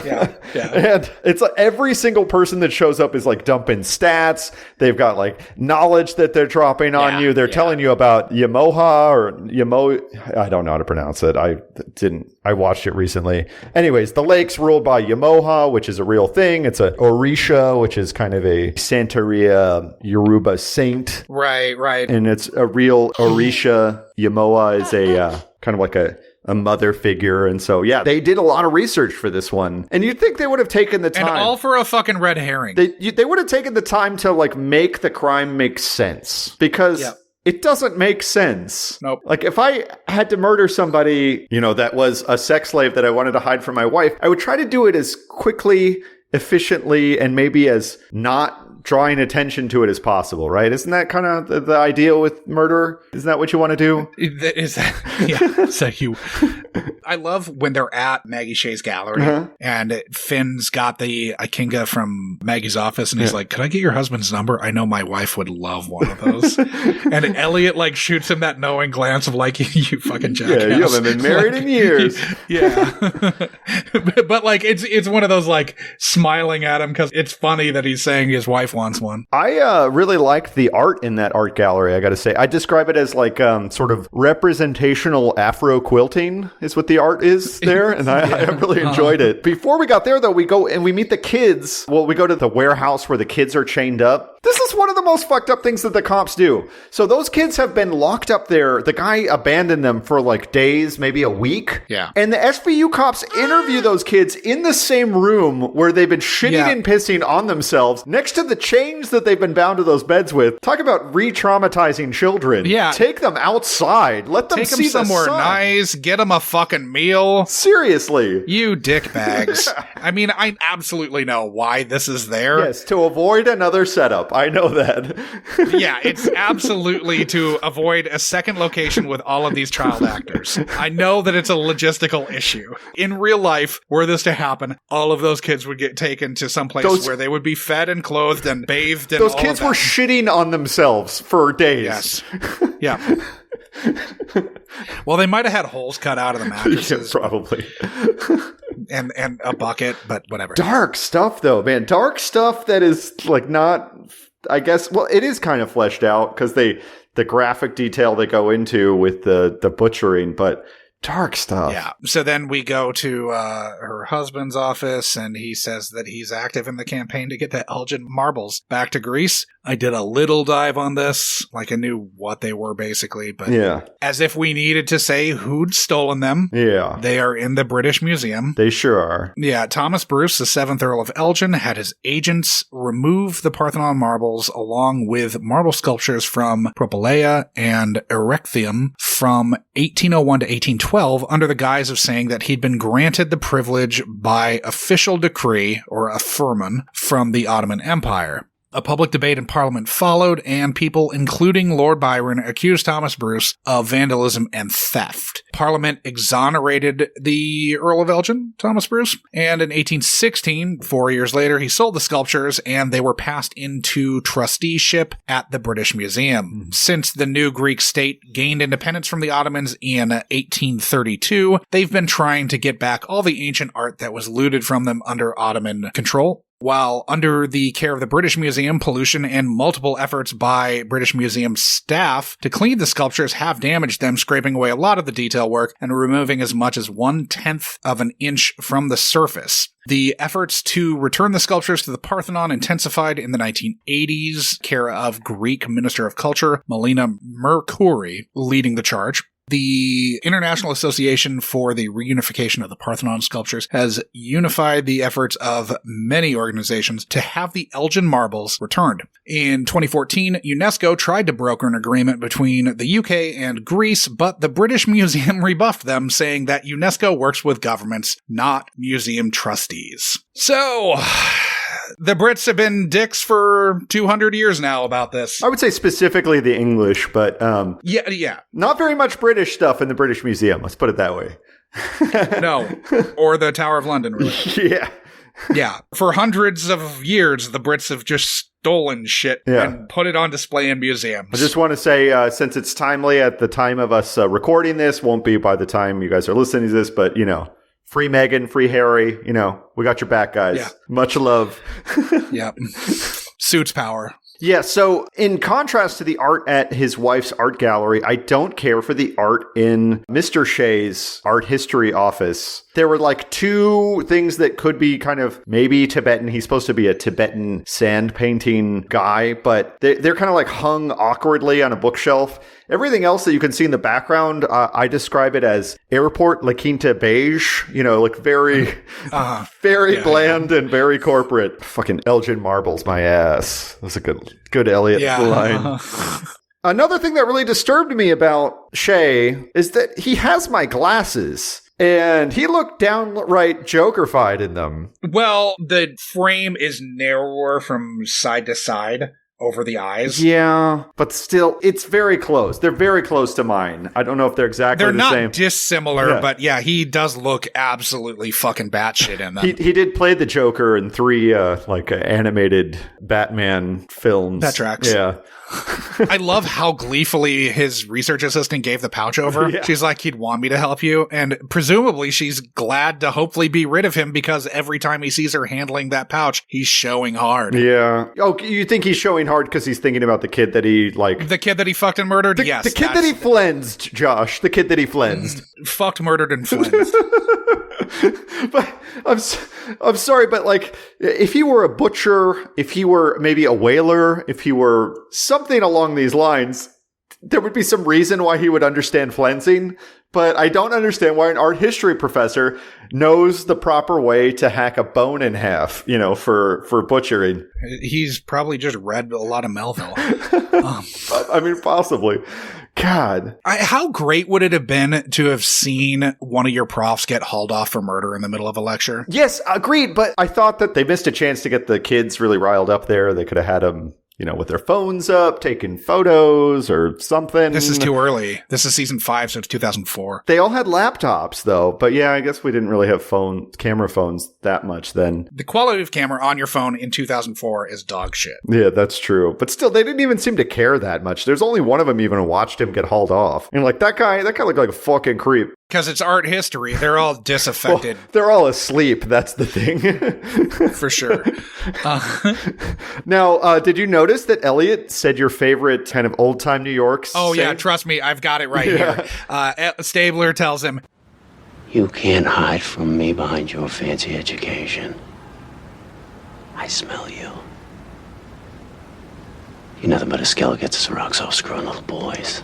Yeah. And it's like every single person that shows up is like dumping stats. They've got like knowledge that they're dropping on you. They're telling you about Yamoha or Yamo. I don't know how to pronounce it. I watched it recently. Anyways, the lake's ruled by Yamoha, which is a real thing. It's a Orisha, which is kind of a Santeria Yoruba saint. Right. And it's a real Orisha. Yamoa is a kind of like a mother figure. And so, yeah, they did a lot of research for this one. And you'd think they would have taken the time. And all for a fucking red herring. They would have taken the time to like make the crime make sense. Because it doesn't make sense. Nope. Like if I had to murder somebody, that was a sex slave that I wanted to hide from my wife, I would try to do it as quickly, efficiently, and maybe as not drawing attention to it as possible, right? Isn't that kind of the idea with murder? Isn't that what you want to do? I love when they're at Maggie Shea's gallery and Finn's got the Ikinga from Maggie's office and he's like, could I get your husband's number? I know my wife would love one of those. And Elliot like shoots him that knowing glance of like, you fucking jackass. Yeah, you haven't been married in years. Yeah. But like, it's one of those like smiling at him because it's funny that he's saying his wife wants one. I really liked the art in that art gallery, I gotta say. I describe it as like sort of representational Afro quilting is what the art is there, and I really enjoyed it. Before we got there, though, we go and we meet the kids. Well, we go to the warehouse where the kids are chained up. This is one of the most fucked up things that the cops do. So those kids have been locked up there. The guy abandoned them for like days, maybe a week. Yeah. And the SVU cops interview those kids in the same room where they've been shitting and pissing on themselves next to the chains that they've been bound to those beds with. Talk about re-traumatizing children. Yeah. Take them outside. Let them see somewhere the sun. nice. Get them a fucking meal. Seriously. You dickbags. I mean, I absolutely know why this is there. Yes, to avoid another setup. I know that. Yeah, it's absolutely to avoid a second location with all of these child actors. I know that it's a logistical issue. In real life, were this to happen, all of those kids would get taken to some place where they would be fed and clothed and bathed and those all kids of that. were shitting on themselves for days. Yes. Yeah. Well, they might have had holes cut out of the mattresses. Yeah, probably. And a bucket, but whatever. Dark stuff, though, man. Dark stuff that is, like, not, I guess, well, it is kind of fleshed out because the graphic detail they go into with the butchering, but dark stuff. Yeah. So then we go to her husband's office, and he says that he's active in the campaign to get the Elgin Marbles back to Greece. I did a little dive on this, like I knew what they were basically, but as if we needed to say who'd stolen them. Yeah. They are in the British Museum. They sure are. Yeah. Thomas Bruce, the 7th Earl of Elgin, had his agents remove the Parthenon marbles along with marble sculptures from Propylaea and Erechtheum from 1801 to 1812 under the guise of saying that he'd been granted the privilege by official decree or a firman from the Ottoman Empire. A public debate in Parliament followed, and people, including Lord Byron, accused Thomas Bruce of vandalism and theft. Parliament exonerated the Earl of Elgin, Thomas Bruce, and in 1816, 4 years later, he sold the sculptures, and they were passed into trusteeship at the British Museum. Since the new Greek state gained independence from the Ottomans in 1832, they've been trying to get back all the ancient art that was looted from them under Ottoman control. While under the care of the British Museum, pollution and multiple efforts by British Museum staff to clean the sculptures have damaged them, scraping away a lot of the detail work and removing as much as 1/10 of an inch from the surface. The efforts to return the sculptures to the Parthenon intensified in the 1980s, care of Greek Minister of Culture, Melina Mercouri, leading the charge. The International Association for the Reunification of the Parthenon Sculptures has unified the efforts of many organizations to have the Elgin Marbles returned. In 2014, UNESCO tried to broker an agreement between the UK and Greece, but the British Museum rebuffed them, saying that UNESCO works with governments, not museum trustees. So, the Brits have been dicks for 200 years now about this. I would say specifically the English, but yeah. Not very much British stuff in the British Museum. Let's put it that way. No. Or the Tower of London, really. Yeah. Yeah. For hundreds of years, the Brits have just stolen shit and put it on display in museums. I just want to say, since it's timely at the time of us recording this, won't be by the time you guys are listening to this, but, you know, free Meghan, free Harry, you know, we got your back, guys. Yeah. Much love. Yep. Suits power. Yeah, so in contrast to the art at his wife's art gallery, I don't care for the art in Mr. Shea's art history office. There were like two things that could be kind of maybe Tibetan. He's supposed to be a Tibetan sand painting guy, but they're kind of like hung awkwardly on a bookshelf. Everything else that you can see in the background, I describe it as airport La Quinta beige, you know, like very bland and very corporate. Fucking Elgin Marbles, my ass. That's a good Elliot line. Another thing that really disturbed me about Shea is that he has my glasses. And he looked downright Joker-fied in them. Well, the frame is narrower from side to side. over the eyes. Yeah, but still, it's very close. They're very close to mine. I don't know if they're exactly They're the not same. dissimilar, but yeah, he does look absolutely fucking batshit in them. He did play the Joker in 3 animated Batman films. That tracks. Yeah. I love how gleefully his research assistant gave the pouch over. Yeah. She's like, he'd want me to help you. And presumably she's glad to hopefully be rid of him because every time he sees her handling that pouch, he's showing hard. Yeah. Oh, you think he's showing hard because he's thinking about the kid that he, The kid that he fucked and murdered? Yes. The kid that he flensed, Josh. The kid that he flensed. Fucked, murdered, and flensed. But I'm sorry, but if he were a butcher, if he were maybe a whaler, if he were something along these lines, there would be some reason why he would understand flensing. But I don't understand why an art history professor knows the proper way to hack a bone in half, for butchering. He's probably just read a lot of Melville. I mean, possibly. God. How great would it have been to have seen one of your profs get hauled off for murder in the middle of a lecture? Yes, agreed. But I thought that they missed a chance to get the kids really riled up there. They could have had them, with their phones up, taking photos or something. This is too early. This is season 5, so it's 2004. They all had laptops, though. But yeah, I guess we didn't really have camera phones that much then. The quality of camera on your phone in 2004 is dog shit. Yeah, that's true. But still, they didn't even seem to care that much. There's only one of them even who watched him get hauled off. And that guy looked like a fucking creep. Because it's art history. They're all disaffected. Well, they're all asleep. That's the thing. For sure. Now, did you notice that Elliot said your favorite kind of old-time New York yeah, trust me. I've got it right here. Stabler tells him, "You can't hide from me behind your fancy education. I smell you. You're nothing but a skeleton gets his rocks off screwing little boys."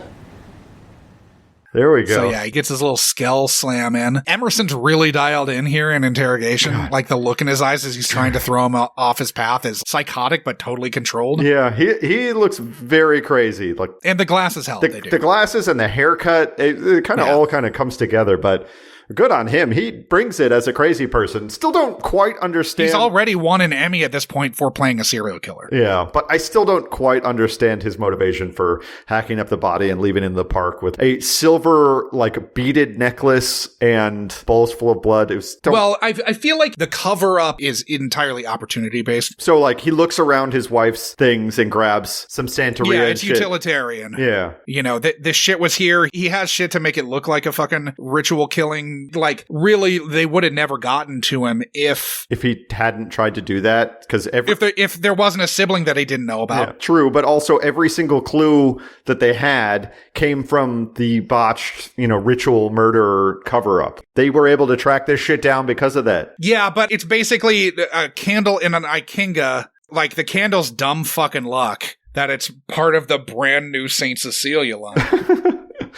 There we go. So yeah, he gets his little skell slam in. Emerson's really dialed in here in interrogation. God. Like the look in his eyes as he's trying to throw him off his path is psychotic but totally controlled. Yeah, he looks very crazy. And the glasses help. The glasses and the haircut, it kind of all kind of comes together, but good on him. He brings it as a crazy person. Still don't quite understand. He's already won an Emmy at this point for playing a serial killer. Yeah, but I still don't quite understand his motivation for hacking up the body and leaving it in the park with a silver, beaded necklace and bowls full of blood. Well, I feel like the cover-up is entirely opportunity-based. So, he looks around his wife's things and grabs some Santeria. Yeah, it's utilitarian. Yeah. This shit was here. He has shit to make it look like a fucking ritual killing. Really, they would have never gotten to him if he hadn't tried to do that. Because if there wasn't a sibling that he didn't know about. Yeah, true, but also every single clue that they had came from the botched, ritual murder cover-up. They were able to track this shit down because of that. Yeah, but it's basically a candle in an Ikinga. The candle's dumb fucking luck that it's part of the brand new Saint Cecilia line.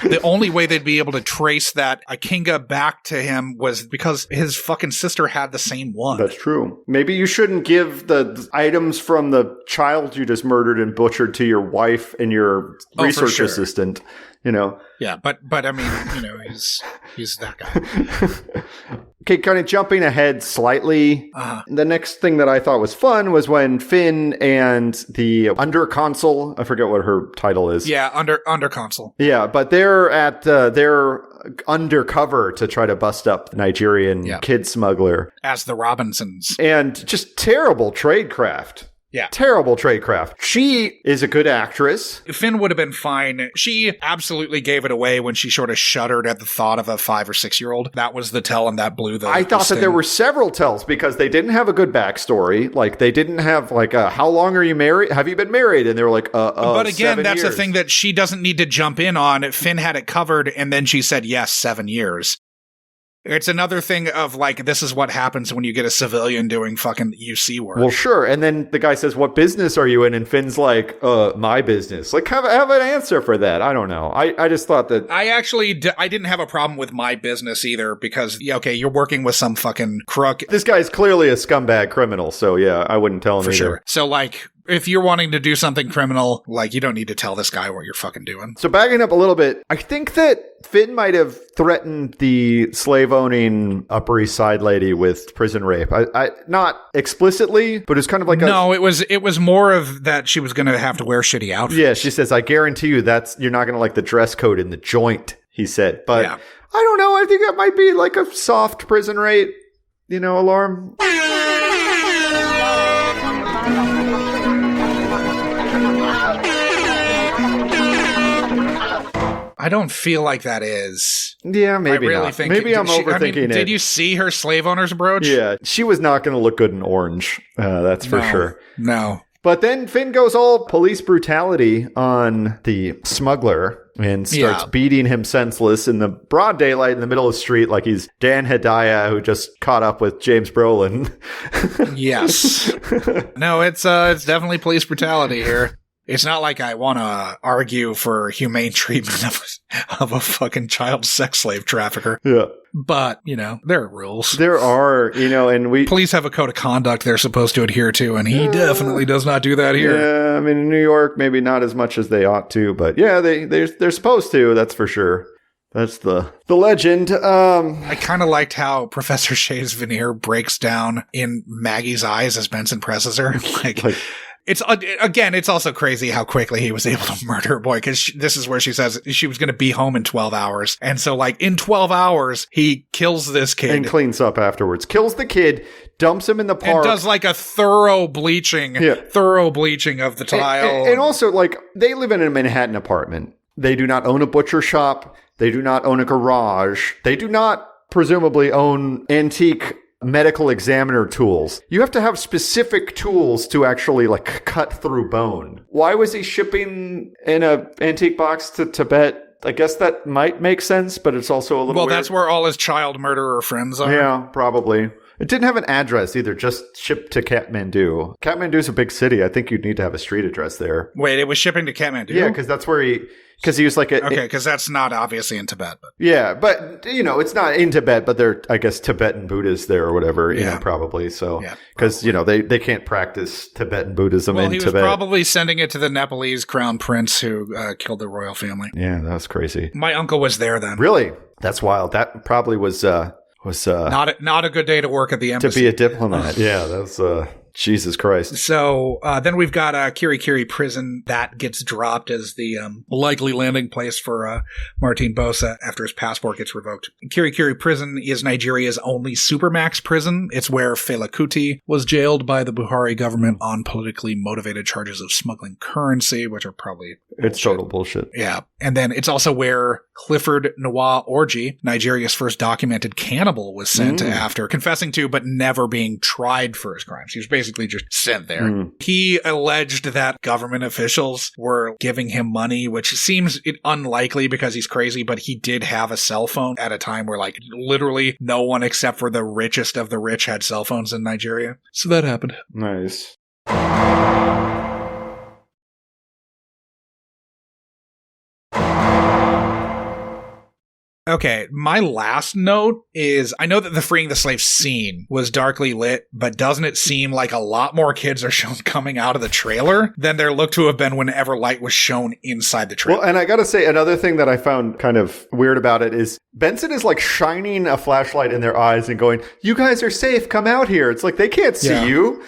The only way they'd be able to trace that Ikinga back to him was because his fucking sister had the same one. That's true. Maybe you shouldn't give the items from the child you just murdered and butchered to your wife and your research assistant. Yeah, but I mean, he's that guy. Okay, kind of jumping ahead slightly. The next thing that I thought was fun was when Finn and the under-consul, I forget what her title is. Yeah, under-consul. Yeah, but they're at they're undercover to try to bust up the Nigerian kid smuggler. As the Robinsons. And just terrible tradecraft. Yeah. Terrible tradecraft. She is a good actress. Finn would have been fine. She absolutely gave it away when she sort of shuddered at the thought of a 5 or 6 year old. That was the tell, and that blew the. I thought that there were several tells because they didn't have a good backstory. They didn't have how long are you married? Have you been married? And they were but again, 7 that's years. the thing that she doesn't need to jump in on. Finn had it covered, and then she said yes, 7 years. It's another thing of this is what happens when you get a civilian doing fucking UC work. Well, sure. And then the guy says, "What business are you in?" And Finn's like, my business. Have an answer for that. I don't know. I just thought that. I didn't have a problem with my business either because, you're working with some fucking crook. This guy's clearly a scumbag criminal. So, yeah, I wouldn't tell him for either. sure. So, If you're wanting to do something criminal, like, you don't need to tell this guy what you're fucking doing. So backing up a little bit, I think that Finn might have threatened the slave-owning Upper East Side lady with prison rape. I not explicitly, but it's kind of like No, it was more of that she was going to have to wear shitty outfits. Yeah, she says, I guarantee you you're not going to like the dress code in the joint, he said. But Yeah. I don't know. I think that might be like a soft prison rape, alarm. I don't feel like that is. Yeah, maybe I really not. think Maybe I'm overthinking it. Did you see her slave owner's brooch? Yeah, she was not going to look good in orange. That's for sure. No. But then Finn goes all police brutality on the smuggler and starts beating him senseless in the broad daylight in the middle of the street like he's Dan Hedaya who just caught up with James Brolin. Yes. No, it's definitely police brutality here. It's not like I want to argue for humane treatment of a fucking child sex slave trafficker. Yeah. But, there are rules. There are, and police have a code of conduct they're supposed to adhere to, and he definitely does not do that here. Yeah, I mean, in New York, maybe not as much as they ought to, but yeah, they're supposed to, that's for sure. That's the legend. I kind of liked how Professor Shay's veneer breaks down in Maggie's eyes as Benson presses her. It's also crazy how quickly he was able to murder a boy, because this is where she says she was going to be home in 12 hours. And so, in 12 hours, he kills this kid. And cleans up afterwards. Kills the kid, dumps him in the park. And does, a thorough bleaching of the tile. And also, they live in a Manhattan apartment. They do not own a butcher shop. They do not own a garage. They do not, presumably, own antique medical examiner tools. You have to have specific tools to actually cut through bone. Why was he shipping in a antique box to Tibet? I guess that might make sense, but it's also a little weird. That's where all his child murderer friends are. Yeah, probably. It didn't have an address either, just shipped to Kathmandu. Kathmandu's a big city. I think you'd need to have a street address there. Wait, it was shipping to Kathmandu? Yeah, because that's where because he was okay, because that's not obviously in Tibet. But. Yeah, but, it's not in Tibet, but they're, I guess, Tibetan Buddhists there or whatever, probably. So, because, they can't practice Tibetan Buddhism in Tibet. He was probably sending it to the Nepalese crown prince who killed the royal family. Yeah, that's crazy. My uncle was there then. Really? That's wild. That probably was not a good day to work at the embassy. To be a diplomat. Yeah, that's Jesus Christ. So then we've got Kiri Kiri prison that gets dropped as the likely landing place for Martin Bosa after his passport gets revoked. Kiri Kiri prison is Nigeria's only supermax prison. It's where Fela Kuti was jailed by the Buhari government on politically motivated charges of smuggling currency, which are probably bullshit. It's total bullshit. Yeah. And then it's also where Clifford Noah Orji, Nigeria's first documented cannibal, was sent after confessing to but never being tried for his crimes. He was basically just sent there. He alleged that government officials were giving him money, which seems unlikely because he's crazy, but he did have a cell phone at a time where literally no one except for the richest of the rich had cell phones in Nigeria. So that happened. Nice. Okay, my last note is, I know that the freeing the slave scene was darkly lit, but doesn't it seem like a lot more kids are shown coming out of the trailer than there looked to have been whenever light was shown inside the trailer? Well, and I gotta say, another thing that I found kind of weird about it is Benson is shining a flashlight in their eyes and going, "You guys are safe, come out here." It's like, they can't see you.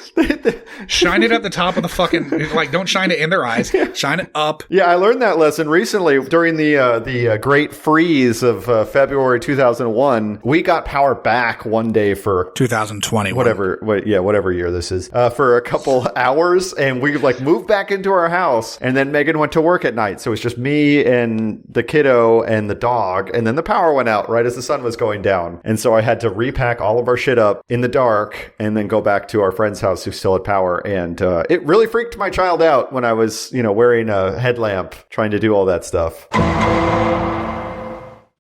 Shine it at the top of the fucking, don't shine it in their eyes, shine it up. Yeah, I learned that lesson recently during the great freeze of February 2001. We got power back one day for 2020, whatever year this is, for a couple hours, and we moved back into our house, and then Megan went to work at night, so it was just me and the kiddo and the dog, and then the power went out right as the sun was going down, and so I had to repack all of our shit up in the dark and then go back to our friend's house who still had power, and it really freaked my child out when I was wearing a headlamp trying to do all that stuff.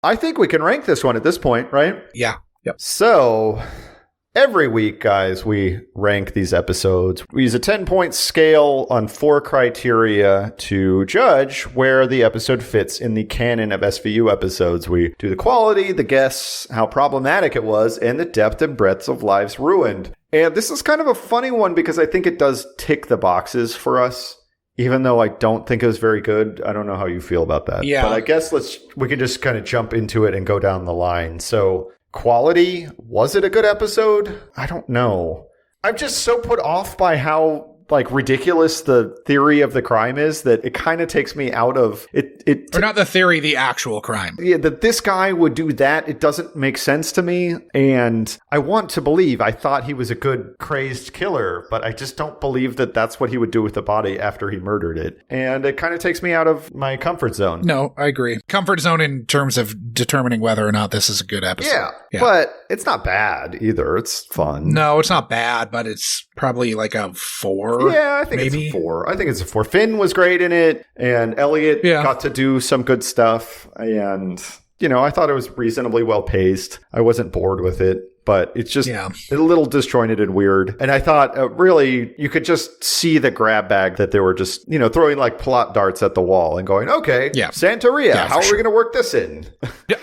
I think we can rank this one at this point, right? Yeah. Yep. So every week, guys, we rank these episodes. We use a 10-point scale on 4 criteria to judge where the episode fits in the canon of SVU episodes. We do the quality, the guests, how problematic it was, and the depth and breadth of lives ruined. And this is kind of a funny one because I think it does tick the boxes for us. Even though I don't think it was very good. I don't know how you feel about that. Yeah. But I guess we can just kind of jump into it and go down the line. So, quality, was it a good episode? I don't know. I'm just so put off by how ridiculous the theory of the crime is that it kind of takes me out of it. Or not the theory, the actual crime. Yeah, that this guy would do that, it doesn't make sense to me. And I want to believe, I thought he was a good crazed killer, but I just don't believe that that's what he would do with the body after he murdered it. And it kind of takes me out of my comfort zone. No, I agree. Comfort zone in terms of determining whether or not this is a good episode. Yeah, but it's not bad either. It's fun. No, it's not bad, but it's probably like a 4. Yeah, I think it's a 4. I think it's a 4. Finn was great in it, and Elliot got to do some good stuff. And, I thought it was reasonably well paced. I wasn't bored with it, but it's just a little disjointed and weird. And I thought, really, you could just see the grab bag that they were just, throwing like plot darts at the wall and going, okay, Santeria, how are we going to work this in?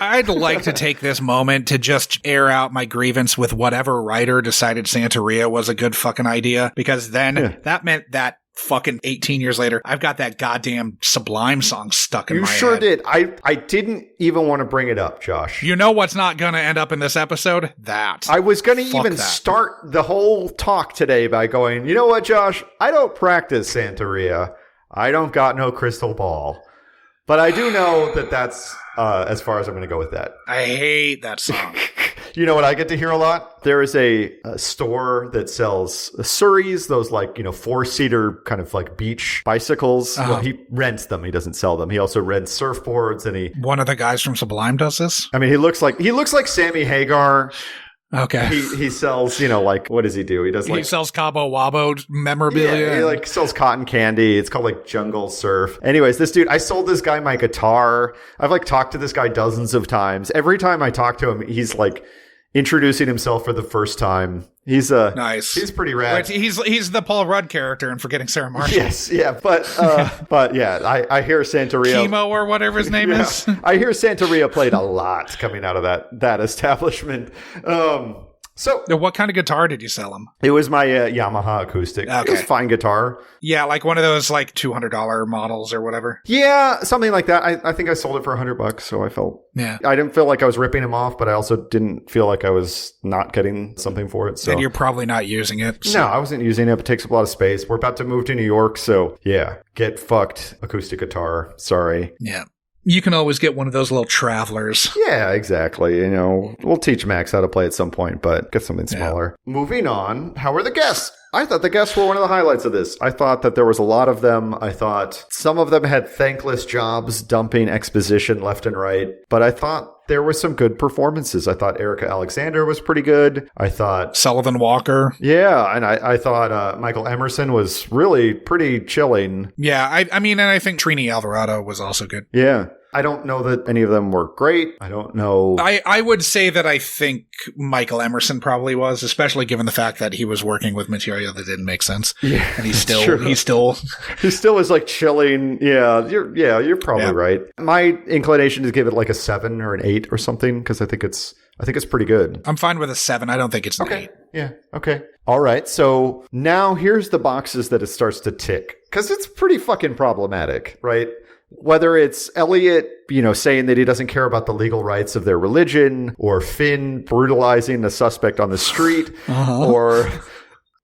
I'd like to take this moment to just air out my grievance with whatever writer decided Santeria was a good fucking idea, because then that meant that fucking 18 years later, I've got that goddamn Sublime song stuck in my head. You sure did. I didn't even want to bring it up, Josh. You know what's not going to end up in this episode? That. I was going to start the whole talk today by going, you know what, Josh? I don't practice Santeria. I don't got no crystal ball. But I do know that that's as far as I'm going to go with that. I hate that song. You know what I get to hear a lot? There is a store that sells Surreys, those 4-seater kind of like beach bicycles. Well, he rents them. He doesn't sell them. He also rents surfboards, and one of the guys from Sublime does this? I mean, he looks like Sammy Hagar. Okay. He sells, what does he do? He sells Cabo Wabo memorabilia. Yeah, he sells cotton candy. It's called Jungle Surf. Anyways, this dude, I sold this guy my guitar. I've talked to this guy dozens of times. Every time I talk to him, he's introducing himself for the first time. He's nice. He's pretty rad. Wait, he's the Paul Rudd character in Forgetting Sarah Marshall. Yes, yeah, but yeah, I hear Santeria Chemo or whatever his name is. I hear Santeria played a lot coming out of that establishment. So, what kind of guitar did you sell him? It was my Yamaha acoustic. Okay. It was a fine guitar. Yeah, like one of those $200 models or whatever. Yeah, something like that. I think I sold it for $100, so I felt. Yeah. I didn't feel like I was ripping him off, but I also didn't feel like I was not getting something for it. So. And you're probably not using it. So. No, I wasn't using it. It takes up a lot of space. We're about to move to New York, so yeah, get fucked acoustic guitar. Sorry. Yeah. You can always get one of those little travelers. Yeah, exactly. We'll teach Max how to play at some point, but get something smaller. Yeah. Moving on, how are the guests? I thought the guests were one of the highlights of this. I thought that there was a lot of them. I thought some of them had thankless jobs dumping exposition left and right, but I thought there were some good performances. I thought Erica Alexander was pretty good. I thought Sullivan Walker. Yeah, and I thought Michael Emerson was really pretty chilling. Yeah, I mean, and I think Trini Alvarado was also good. Yeah. I don't know that any of them were great. I don't know. I would say that I think Michael Emerson probably was, especially given the fact that he was working with material that didn't make sense. Yeah, and he still is chilling. Yeah, you're probably right. My inclination is to give it a 7 or an 8 or something, because I think it's pretty good. I'm fine with a 7. I don't think it's an 8. Yeah. Okay. All right. So now here's the boxes that it starts to tick, because it's pretty fucking problematic, right? Whether it's Elliot, saying that he doesn't care about the legal rights of their religion, or Finn brutalizing a suspect on the street, or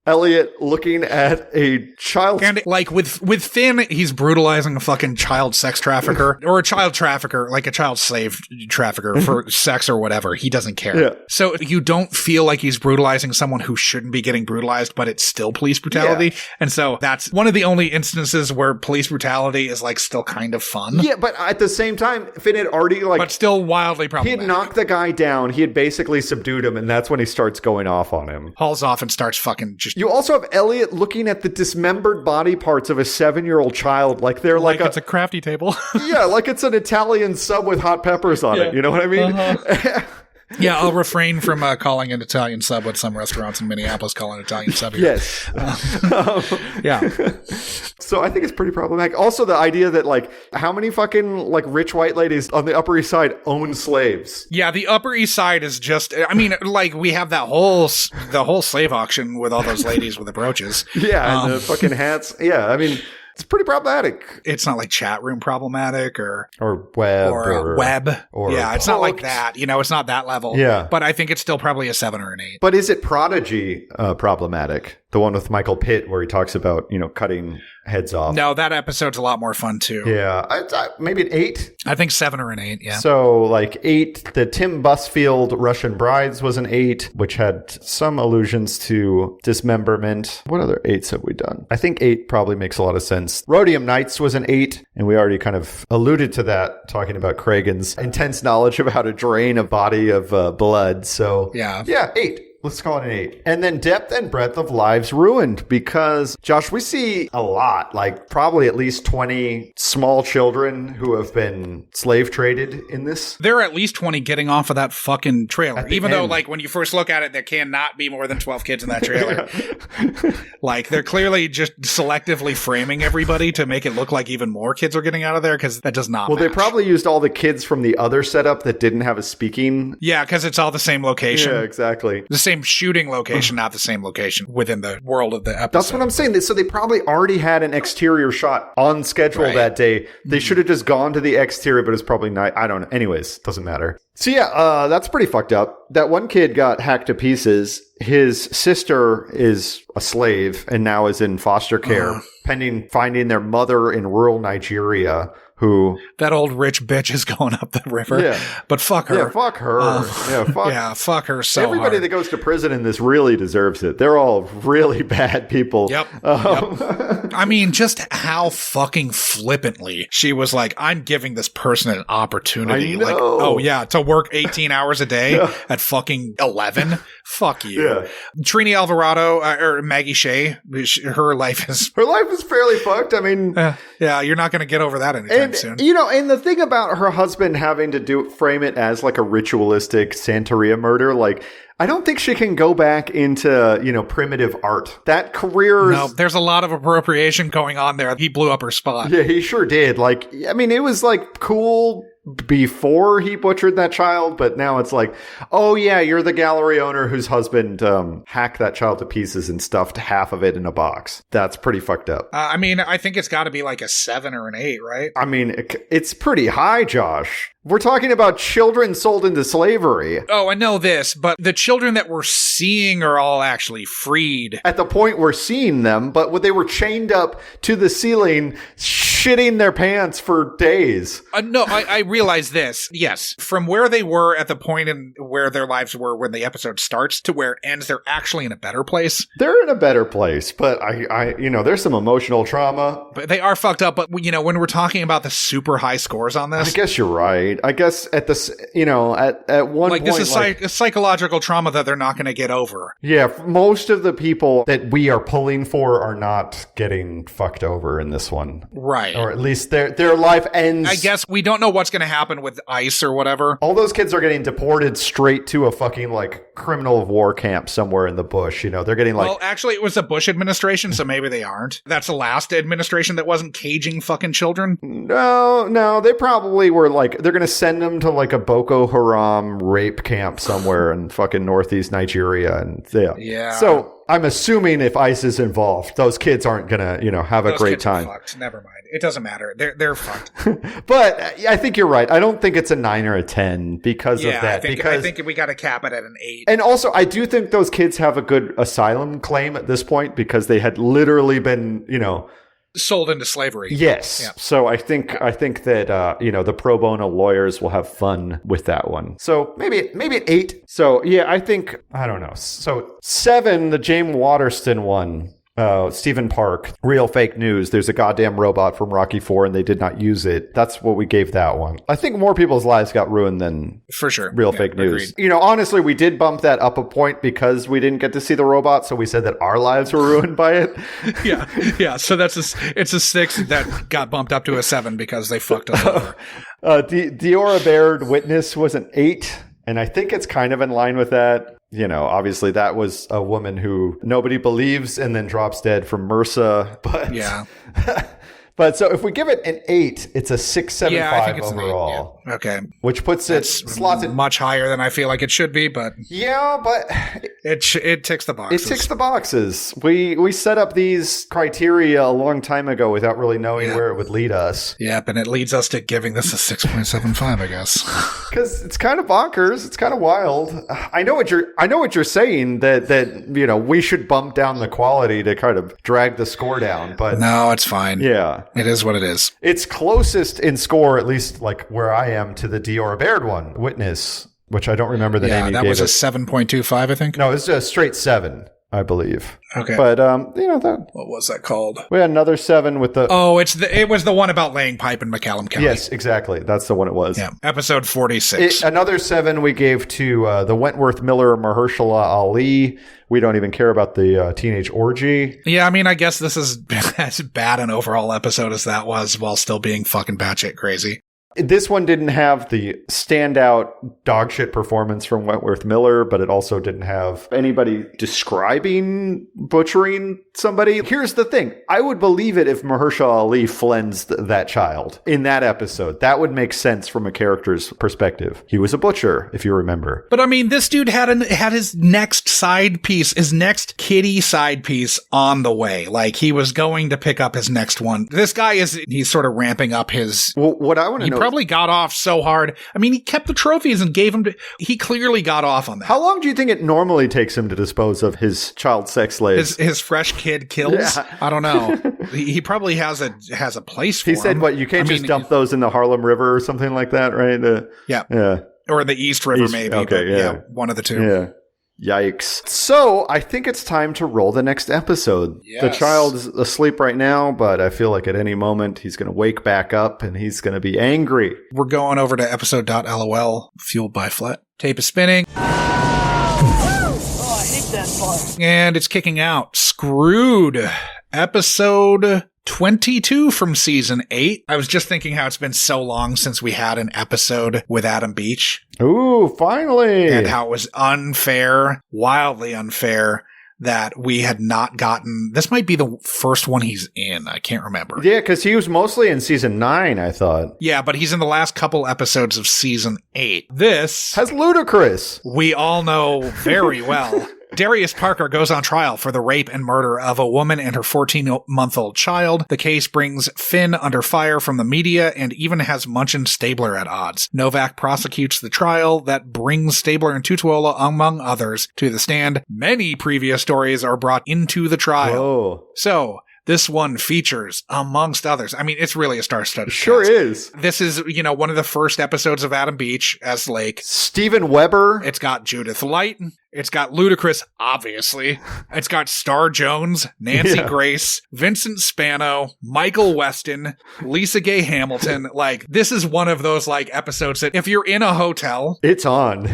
Elliot looking at a child. And with Finn, he's brutalizing a fucking child sex trafficker or a child trafficker, like a child slave trafficker for sex or whatever. He doesn't care. Yeah. So you don't feel like he's brutalizing someone who shouldn't be getting brutalized, but it's still police brutality. Yeah. And so that's one of the only instances where police brutality is still kind of fun. Yeah, but at the same time, Finn had already but still wildly problematic. He had knocked the guy down. He had basically subdued him, and that's when he starts going off on him. Hauls off and starts fucking just. You also have Elliot looking at the dismembered body parts of a 7-year-old child like they're it's a crafty table. Yeah, like it's an Italian sub with hot peppers on it. You know what I mean? Yeah, I'll refrain from calling an Italian sub what some restaurants in Minneapolis call an Italian sub here. Yes. Yeah. So I think it's pretty problematic. Also, the idea that, like, how many fucking, like, rich white ladies on the Upper East Side own slaves? Yeah, the Upper East Side is just, I mean, like, we have the whole slave auction with all those ladies with the brooches. Yeah, and the fucking hats. Yeah, I mean, it's pretty problematic. It's not like chat room problematic or web or web. Or yeah, it's not like that. You know, it's not that level. Yeah. But I think it's still probably a 7 or an 8. But is it Prodigy problematic? The one with Michael Pitt where he talks about, you know, cutting heads off. No, that episode's a lot more fun too. Yeah, maybe an 8? I think 7 or an 8, yeah. So, like, 8, the Tim Busfield Russian Brides was an 8, which had some allusions to dismemberment. What other 8s have we done? I think 8 probably makes a lot of sense. Rhodium Nights was an 8, and we already kind of alluded to that, talking about Kragan's intense knowledge of how to drain a body of blood. So, yeah, 8. Let's call it an 8. And then depth and breadth of lives ruined because, Josh, we see a lot, like probably at least 20 small children who have been slave traded in this. There are at least 20 getting off of that fucking trailer. Even though, end. like, when you first look at it, there cannot be more than 12 kids in that trailer. Like, they're clearly just selectively framing everybody to make it look like even more kids are getting out of there because that does not match. They probably used all the kids from the other setup that didn't have a speaking. Yeah, because it's all the same location. Yeah, exactly. The same shooting location, not the same location within the world of the episode. That's what I'm saying. So they probably already had an exterior shot on schedule that day. They should have just gone to the exterior, but it's probably not. I don't know. Anyways, doesn't matter. So yeah, that's pretty fucked up. That one kid got hacked to pieces. His sister is a slave and now is in foster care, pending finding their mother in rural Nigeria. Who that old rich bitch is going up the river. Yeah. But fuck her. Yeah, fuck her. Fuck her so Everybody hard. that goes to prison in this really deserves it. They're all really bad people. Yep. I mean, just how fucking flippantly she was like, I'm giving this person an opportunity. I know. Like, oh yeah, to work 18 hours a day at fucking 11? Fuck you. Yeah. Trini Alvarado, or Maggie Shea, her life is fairly fucked. I mean, yeah, you're not going to get over that anytime soon. You know, and the thing about her husband having to frame it as like a ritualistic Santeria murder, like, I don't think she can go back into, you know, primitive art. That career No, there's a lot of appropriation going on there. He blew up her spot. Yeah, he sure did. Like, I mean, it was like cool before he butchered that child, but now it's like, oh yeah, you're the gallery owner whose husband hacked that child to pieces and stuffed half of it in a box. That's pretty fucked up. I mean, I think it's got to be like a 7 or an 8, right? I mean, it's pretty high, Josh. We're talking about children sold into slavery. Oh, I know this, but the children that we're seeing are all actually freed. At the point we're seeing them, but when they were chained up to the ceiling, shitting their pants for days. No, I realize this. Yes, from where they were at the point in where their lives were when the episode starts to where it ends, they're actually in a better place. They're in a better place, but I you know, there's some emotional trauma. But they are fucked up. But, you know, when we're talking about the super high scores on this, I guess you're right. I guess at this, you know, at one like point, this is psychological trauma that they're not going to get over. Yeah, most of the people that we are pulling for are not getting fucked over in this one, right? Or at least their life ends. I guess we don't know what's going to happen with ICE or whatever. All those kids are getting deported straight to a fucking like criminal of war camp somewhere in the bush. You know, they're getting like. Well, actually, it was the Bush administration, so maybe they aren't. That's the last administration that wasn't caging fucking children. No, they probably were like they're going to send them to like a Boko Haram rape camp somewhere in fucking northeast Nigeria, and yeah. So I'm assuming if ICE is involved, those kids aren't gonna, you know, have a great time. Fucked. Never mind. It doesn't matter. They're fucked. But I think you're right. I don't think it's a 9 or a 10 because of that. I think we got to cap it at an 8. And also, I do think those kids have a good asylum claim at this point because they had literally been, you know, sold into slavery. Yes. Yeah. So I think that you know, the pro bono lawyers will have fun with that one. So maybe an 8. So yeah, I don't know. So 7, the James Waterston one. Stephen Park, real fake news. There's a goddamn robot from Rocky IV and they did not use it. That's what we gave that one. I think more people's lives got ruined than for sure real fake news. Agreed. You know, honestly, we did bump that up a point because we didn't get to see the robot, so we said that our lives were ruined by it. Yeah. So it's a 6 that got bumped up to a 7 because they fucked us over. Diora Baird Witness was an 8. And I think it's kind of in line with that. obviously that was a woman who nobody believes and then drops dead from MRSA. But yeah. But so if we give it an 8, it's a 6.75 I think it's overall. An 8, yeah. Okay. Which puts slots it much higher than I feel like it should be, but it ticks the boxes. It ticks the boxes. We set up these criteria a long time ago without really knowing where it would lead us. Yep, and it leads us to giving this a 6.75, I guess. Because it's kind of bonkers. It's kind of wild. I know what you're saying that we should bump down the quality to kind of drag the score down, but no, it's fine. Yeah. It is what it is. It's closest in score, at least like where I am, to the Diora Baird one, Witness, which I don't remember the name you gave it. That was a 7.25, I think. No, it was a straight 7, I believe. Okay. But, what was that called? We had another 7 with the... Oh, it was the one about laying pipe in McCallum County. Yes, exactly. That's the one it was. Yeah. Episode 46. Another 7 we gave to the Wentworth Miller Mahershala Ali. We don't even care about the teenage orgy. Yeah, I mean, I guess this is as bad an overall episode as that was while still being fucking batshit crazy. This one didn't have the standout dogshit performance from Wentworth Miller, but it also didn't have anybody describing butchering somebody. Here's the thing. I would believe it if Mahershala Ali flensed that child in that episode. That would make sense from a character's perspective. He was a butcher, if you remember. But I mean, this dude had his next side piece, his next kitty side piece on the way. Like, he was going to pick up his next one. This guy he's sort of ramping up his... Well, what I want to know... Probably got off so hard. I mean, he kept the trophies and gave them to... He clearly got off on that. How long do you think it normally takes him to dispose of his child sex slaves? His fresh kid kills? Yeah. I don't know. He probably has a place for him. He said, you can't just dump those in the Harlem River or something like that, right? Yeah. Or the East River, maybe. Okay, yeah. One of the two. Yeah. Yikes. So, I think it's time to roll the next episode. Yes. The child's asleep right now, but I feel like at any moment he's going to wake back up and he's going to be angry. We're going over to episode.lol, fueled by Flet. Tape is spinning. Oh, I hate that part. And it's kicking out. Screwed. Episode 22 from season 8. I was just thinking how it's been so long since we had an episode with Adam Beach. Ooh, finally. And how it was unfair, wildly unfair, that we had not gotten... This might be the first one he's in. I can't remember. Yeah, because he was mostly in season 9, I thought. Yeah, but he's in the last couple episodes of season 8. This... has Ludacris. We all know very well. Darius Parker goes on trial for the rape and murder of a woman and her 14-month-old child. The case brings Finn under fire from the media and even has Munch and Stabler at odds. Novak prosecutes the trial that brings Stabler and Tutuola, among others, to the stand. Many previous stories are brought into the trial. Oh. So... this one features, amongst others. I mean, it's really a star-studded Sure cast. is. This is, one of the first episodes of Adam Beach as Lake. Steven Weber. It's got Judith Light. It's got Ludacris, obviously. It's got Star Jones, Nancy Grace, Vincent Spano, Michael Weston, Lisa Gay Hamilton. Like, this is one of those, episodes that if you're in a hotel... it's on.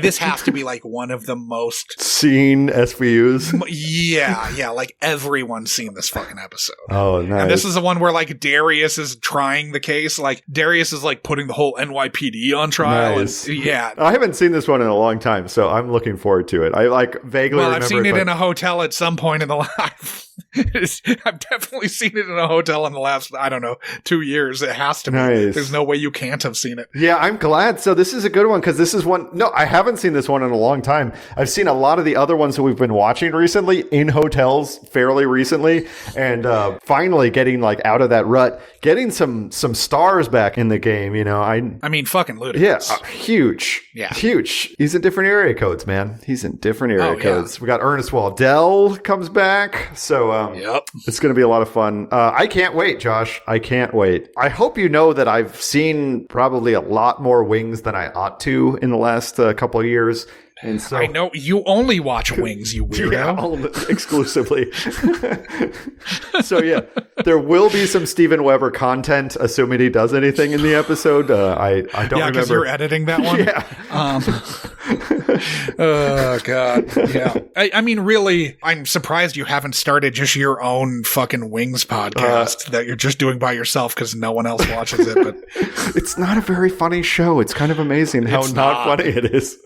This has to be, one of the most... seen SVUs? Yeah, everyone's seen this fucking episode. Oh, nice. And this is the one where, Darius is trying the case. Darius is, putting the whole NYPD on trial. Nice. And, yeah. I haven't seen this one in a long time, so I'm looking forward to it. I, vaguely remember I've seen it but... in a hotel at some point in the life. I've definitely seen it in a hotel in the last, 2 years. It has to be. Nice. There's no way you can't have seen it. Yeah, I'm glad. So this is a good one because this is one... No, I haven't seen this one in a long time. I've seen a lot of the other ones that we've been watching recently in hotels fairly recently. And finally getting out of that rut, getting some stars back in the game, I mean, fucking Ludacris. Yeah, huge. Yeah. Huge. He's in different area codes, man. He's in different area codes. We got Ernest Waddell comes back. So it's going to be a lot of fun. I can't wait, Josh. I can't wait. I hope you know that I've seen probably a lot more Wings than I ought to in the last couple of years. And so I know you only watch Wings, you weirdo. Yeah, exclusively. So there will be some Steven Weber content, assuming he does anything in the episode. I don't remember. Yeah, because you're editing that one. Yeah. Oh, God. Yeah. I mean, really, I'm surprised you haven't started just your own fucking Wings podcast that you're just doing by yourself because no one else watches it. But it's not a very funny show. It's kind of amazing how not funny it is.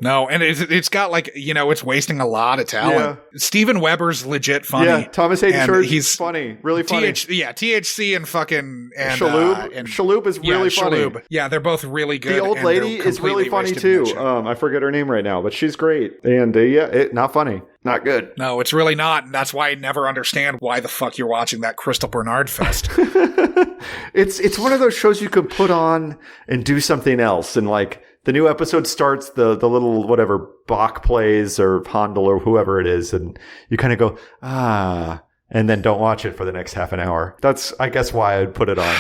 No, and it's got like, it's wasting a lot of talent. Yeah. Steven Weber's legit funny. Yeah, Thomas Hayden Church he's funny. Really funny. THC and fucking... And, Shaloub. and Shaloub is really funny. Shaloub. Yeah, they're both really good. The old lady is really funny too. I forget her name right now, but she's great. And not funny. Not good. No, it's really not. And that's why I never understand why the fuck you're watching that Crystal Bernard fest. It's one of those shows you could put on and do something else. And like the new episode starts, the little whatever Bach plays or Handel or whoever it is. And you kind of go, and then don't watch it for the next half an hour. That's, I guess, why I'd put it on.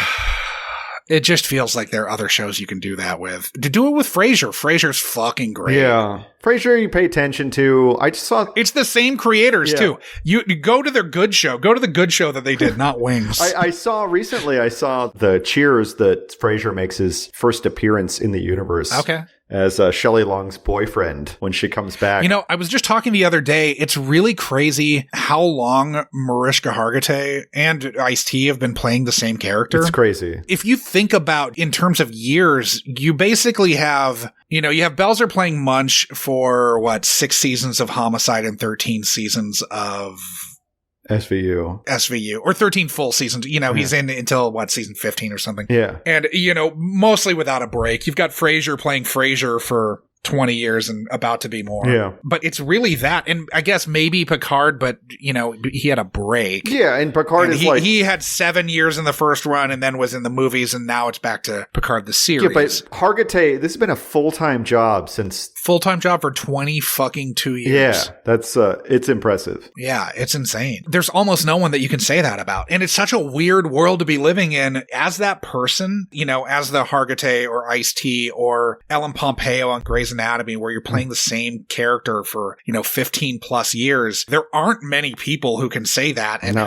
It just feels like there are other shows you can do that with. To do it with Frasier. Frasier's fucking great. Yeah. Frasier, you pay attention to. I just saw... It's the same creators, too. You go to their good show. Go to the good show that they did, not Wings. I saw the Cheers that Frasier makes his first appearance in the universe. Okay. As Shelley Long's boyfriend when she comes back. I was just talking the other day. It's really crazy how long Mariska Hargitay and Ice-T have been playing the same character. It's crazy. If you think about in terms of years, you basically have, you have Belzer playing Munch for 6 seasons of Homicide and 13 seasons of SVU or 13 full seasons. He's in until season 15 or something. Yeah. And, mostly without a break. You've got Frasier playing Frasier for 20 years and about to be more. Yeah. But it's really that. And I guess maybe Picard, but, he had a break. Yeah. And Picard he had 7 years in the first run and then was in the movies. And now it's back to Picard, the series. Yeah, but Hargitay, this has been a full-time job since... Full-time job for 22 years. Yeah. That's, it's impressive. Yeah. It's insane. There's almost no one that you can say that about. And it's such a weird world to be living in as that person, as the Hargitay or Ice-T or Ellen Pompeo on Grey's Anatomy, where you're playing the same character for 15 plus years. There aren't many people who can say that and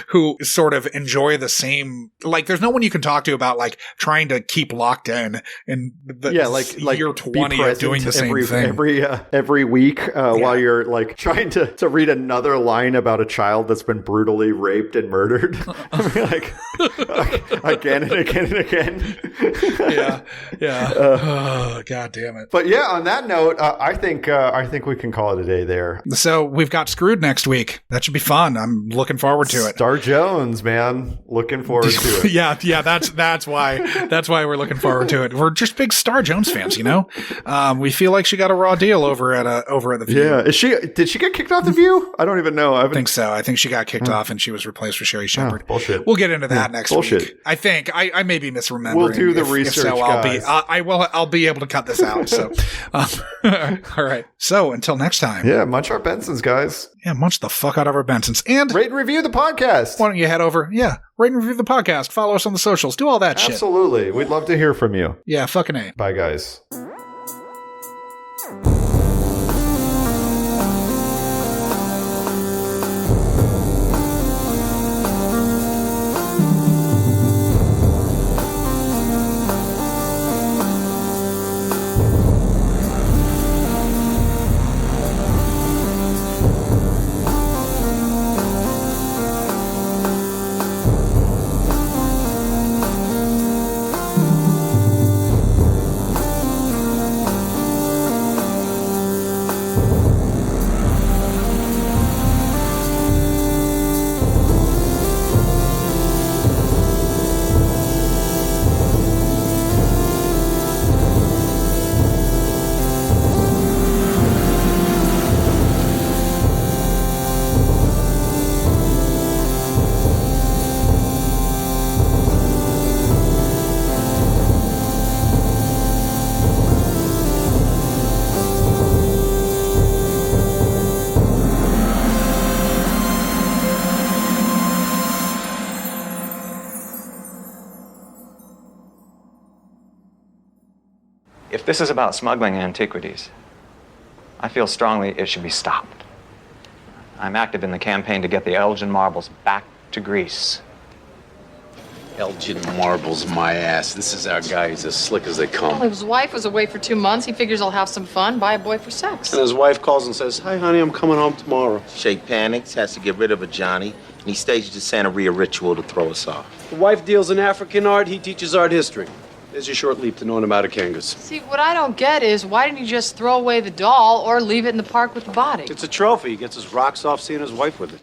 who sort of enjoy the same, there's no one you can talk to about trying to keep locked in year 20 of doing the same thing every week while you're trying to read another line about a child that's been brutally raped and murdered. Again and again and again. Yeah. Oh, God damn it. But yeah, on that note, I think we can call it a day there. So we've got Screwed next week. That should be fun. I'm looking forward to it. Star Jones, man, looking forward to it. yeah. That's why we're looking forward to it. We're just big Star Jones fans, We feel like she got a raw deal over at the View. Yeah, did she get kicked off the View? I don't even know. I think so. I think she got kicked off and she was replaced with Sherry Shepherd. Bullshit. We'll get into that next week. I think I may be misremembering. We'll do the research. If so, guys. I'll be able to cut this out. So. All right. So until next time. Yeah, munch our Bensons, guys. Yeah, munch the fuck out of our Bensons. And rate and review the podcast. Why don't you head over? Yeah, rate and review the podcast. Follow us on the socials. Do all that shit. Absolutely. We'd love to hear from you. Yeah, fucking A. Bye, guys. If this is about smuggling antiquities, I feel strongly it should be stopped. I'm active in the campaign to get the Elgin Marbles back to Greece. Elgin Marbles my ass. This is our guy. He's as slick as they come. Well, his wife was away for 2 months. He figures I'll have some fun, buy a boy for sex. And his wife calls and says, "Hi, honey, I'm coming home tomorrow." Shay panics, has to get rid of a Johnny, and he stages a Santeria ritual to throw us off. The wife deals in African art. He teaches art history. There's your short leap to knowing about Kangas. See, what I don't get is why didn't he just throw away the doll or leave it in the park with the body? It's a trophy. He gets his rocks off seeing his wife with it.